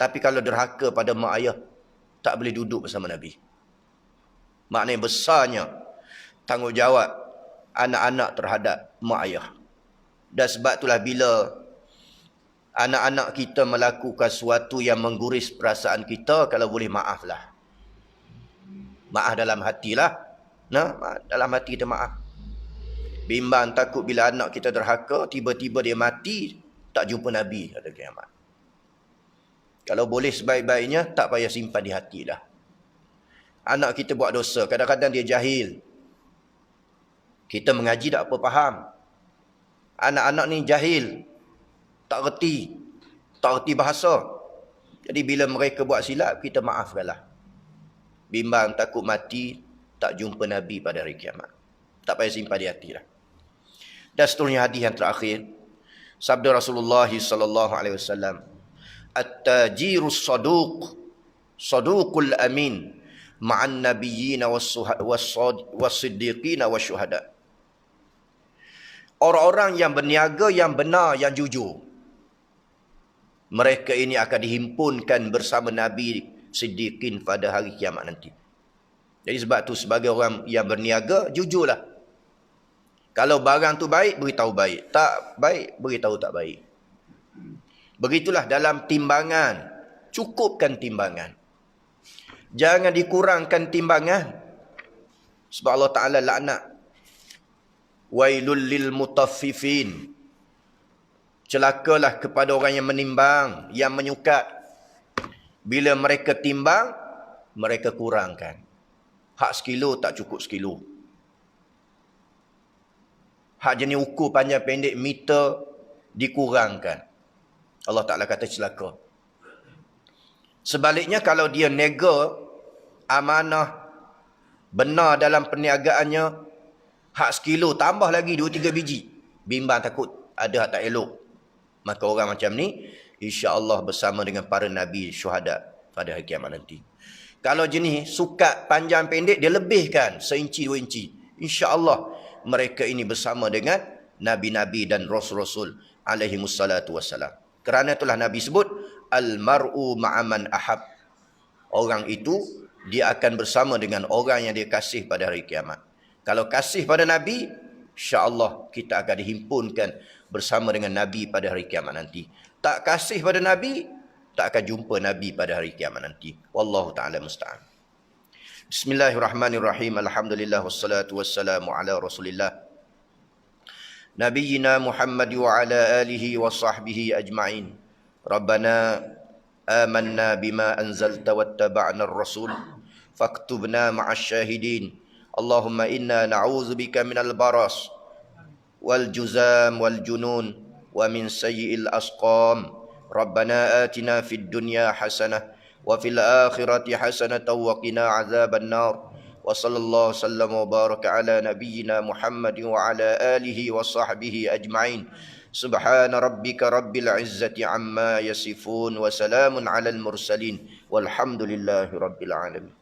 tapi kalau derhaka pada mak ayah, tak boleh duduk bersama Nabi. Maknanya besarnya tanggungjawab anak-anak terhadap mak ayah. Dan sebab itulah bila anak-anak kita melakukan sesuatu yang mengguris perasaan kita, kalau boleh maaflah. Maaf dalam hatilah. Nah, dalam hati kita maaf. Bimbang takut bila anak kita derhaka, tiba-tiba dia mati, tak jumpa Nabi pada kiamat. Kalau boleh sebaik-baiknya, tak payah simpan di hati dah. Anak kita buat dosa, kadang-kadang dia jahil. Kita mengaji tak apa faham. Anak-anak ni jahil, tak reti bahasa. Jadi bila mereka buat silap, kita maafkanlah. Bimbang takut mati, tak jumpa Nabi pada hari kiamat. Tak payah simpan di hati dah. Dan seterusnya hadis yang terakhir, sabda Rasulullah sallallahu alaihi wasallam, at-tajirus saduq, saduqul amin, ma'an nabiyyin was-siddiqin wasyuhada. Orang-orang yang berniaga, yang benar, yang jujur, mereka ini akan dihimpunkan bersama Nabi Siddiqin pada hari kiamat nanti. Jadi sebab tu sebagai orang yang berniaga, jujurlah. Kalau barang tu baik, beritahu baik. Tak baik, beritahu tak baik. Begitulah dalam timbangan. Cukupkan timbangan. Jangan dikurangkan timbangan. Sebab Allah Ta'ala laknat. Wailul lil mutaffifin. Celakalah kepada orang yang menimbang, yang menyukat. Bila mereka timbang, mereka kurangkan. Hak sekilo tak cukup sekilo. Hak jenis ukur panjang pendek meter dikurangkan. Allah Ta'ala kata celaka. Sebaliknya kalau dia nega amanah benar dalam perniagaannya, hak sekilo tambah lagi 2-3 biji, bimbang takut ada hak tak elok, maka orang macam ni insya-Allah bersama dengan para nabi syuhada pada hari kiamat nanti. Kalau jenis sukat panjang pendek, dia lebihkan 1 inci 2 inci, insya-Allah mereka ini bersama dengan nabi-nabi dan rasul-rasul alaihimussalatu wassalam. Kerana itulah Nabi sebut al-mar'u ma'aman ahab. Orang itu dia akan bersama dengan orang yang dia kasih pada hari kiamat. Kalau kasih pada Nabi, insya-Allah kita akan dihimpunkan bersama dengan Nabi pada hari kiamat nanti. Tak kasih pada Nabi, tak akan jumpa Nabi pada hari kiamat nanti. Wallahu ta'ala musta'an. Bismillahirrahmanirrahim. Alhamdulillah wassalatu wassalamu ala Rasulillah Nabiyyina Muhammad wa ala alihi wa sahbihi ajma'in. Rabbana amanna bima anzalta wattaba'na ar-rasul faktubna ma'asy syahidin. Allahumma inna na'udzubika minal baras wal juzam wal junun wa min sayyi'il asqam. Rabbana atina fid dunya hasanah wa fil akhirati hasanatan wa qina azaban nar. Wa sallallahu sallam wa baraka ala nabiyyina Muhammad wa ala alihi wa sahbihi ajma'in. Subhana rabbika rabbil izzati amma yasifun wa salamun alal mursalin walhamdulillahi rabbil alamin.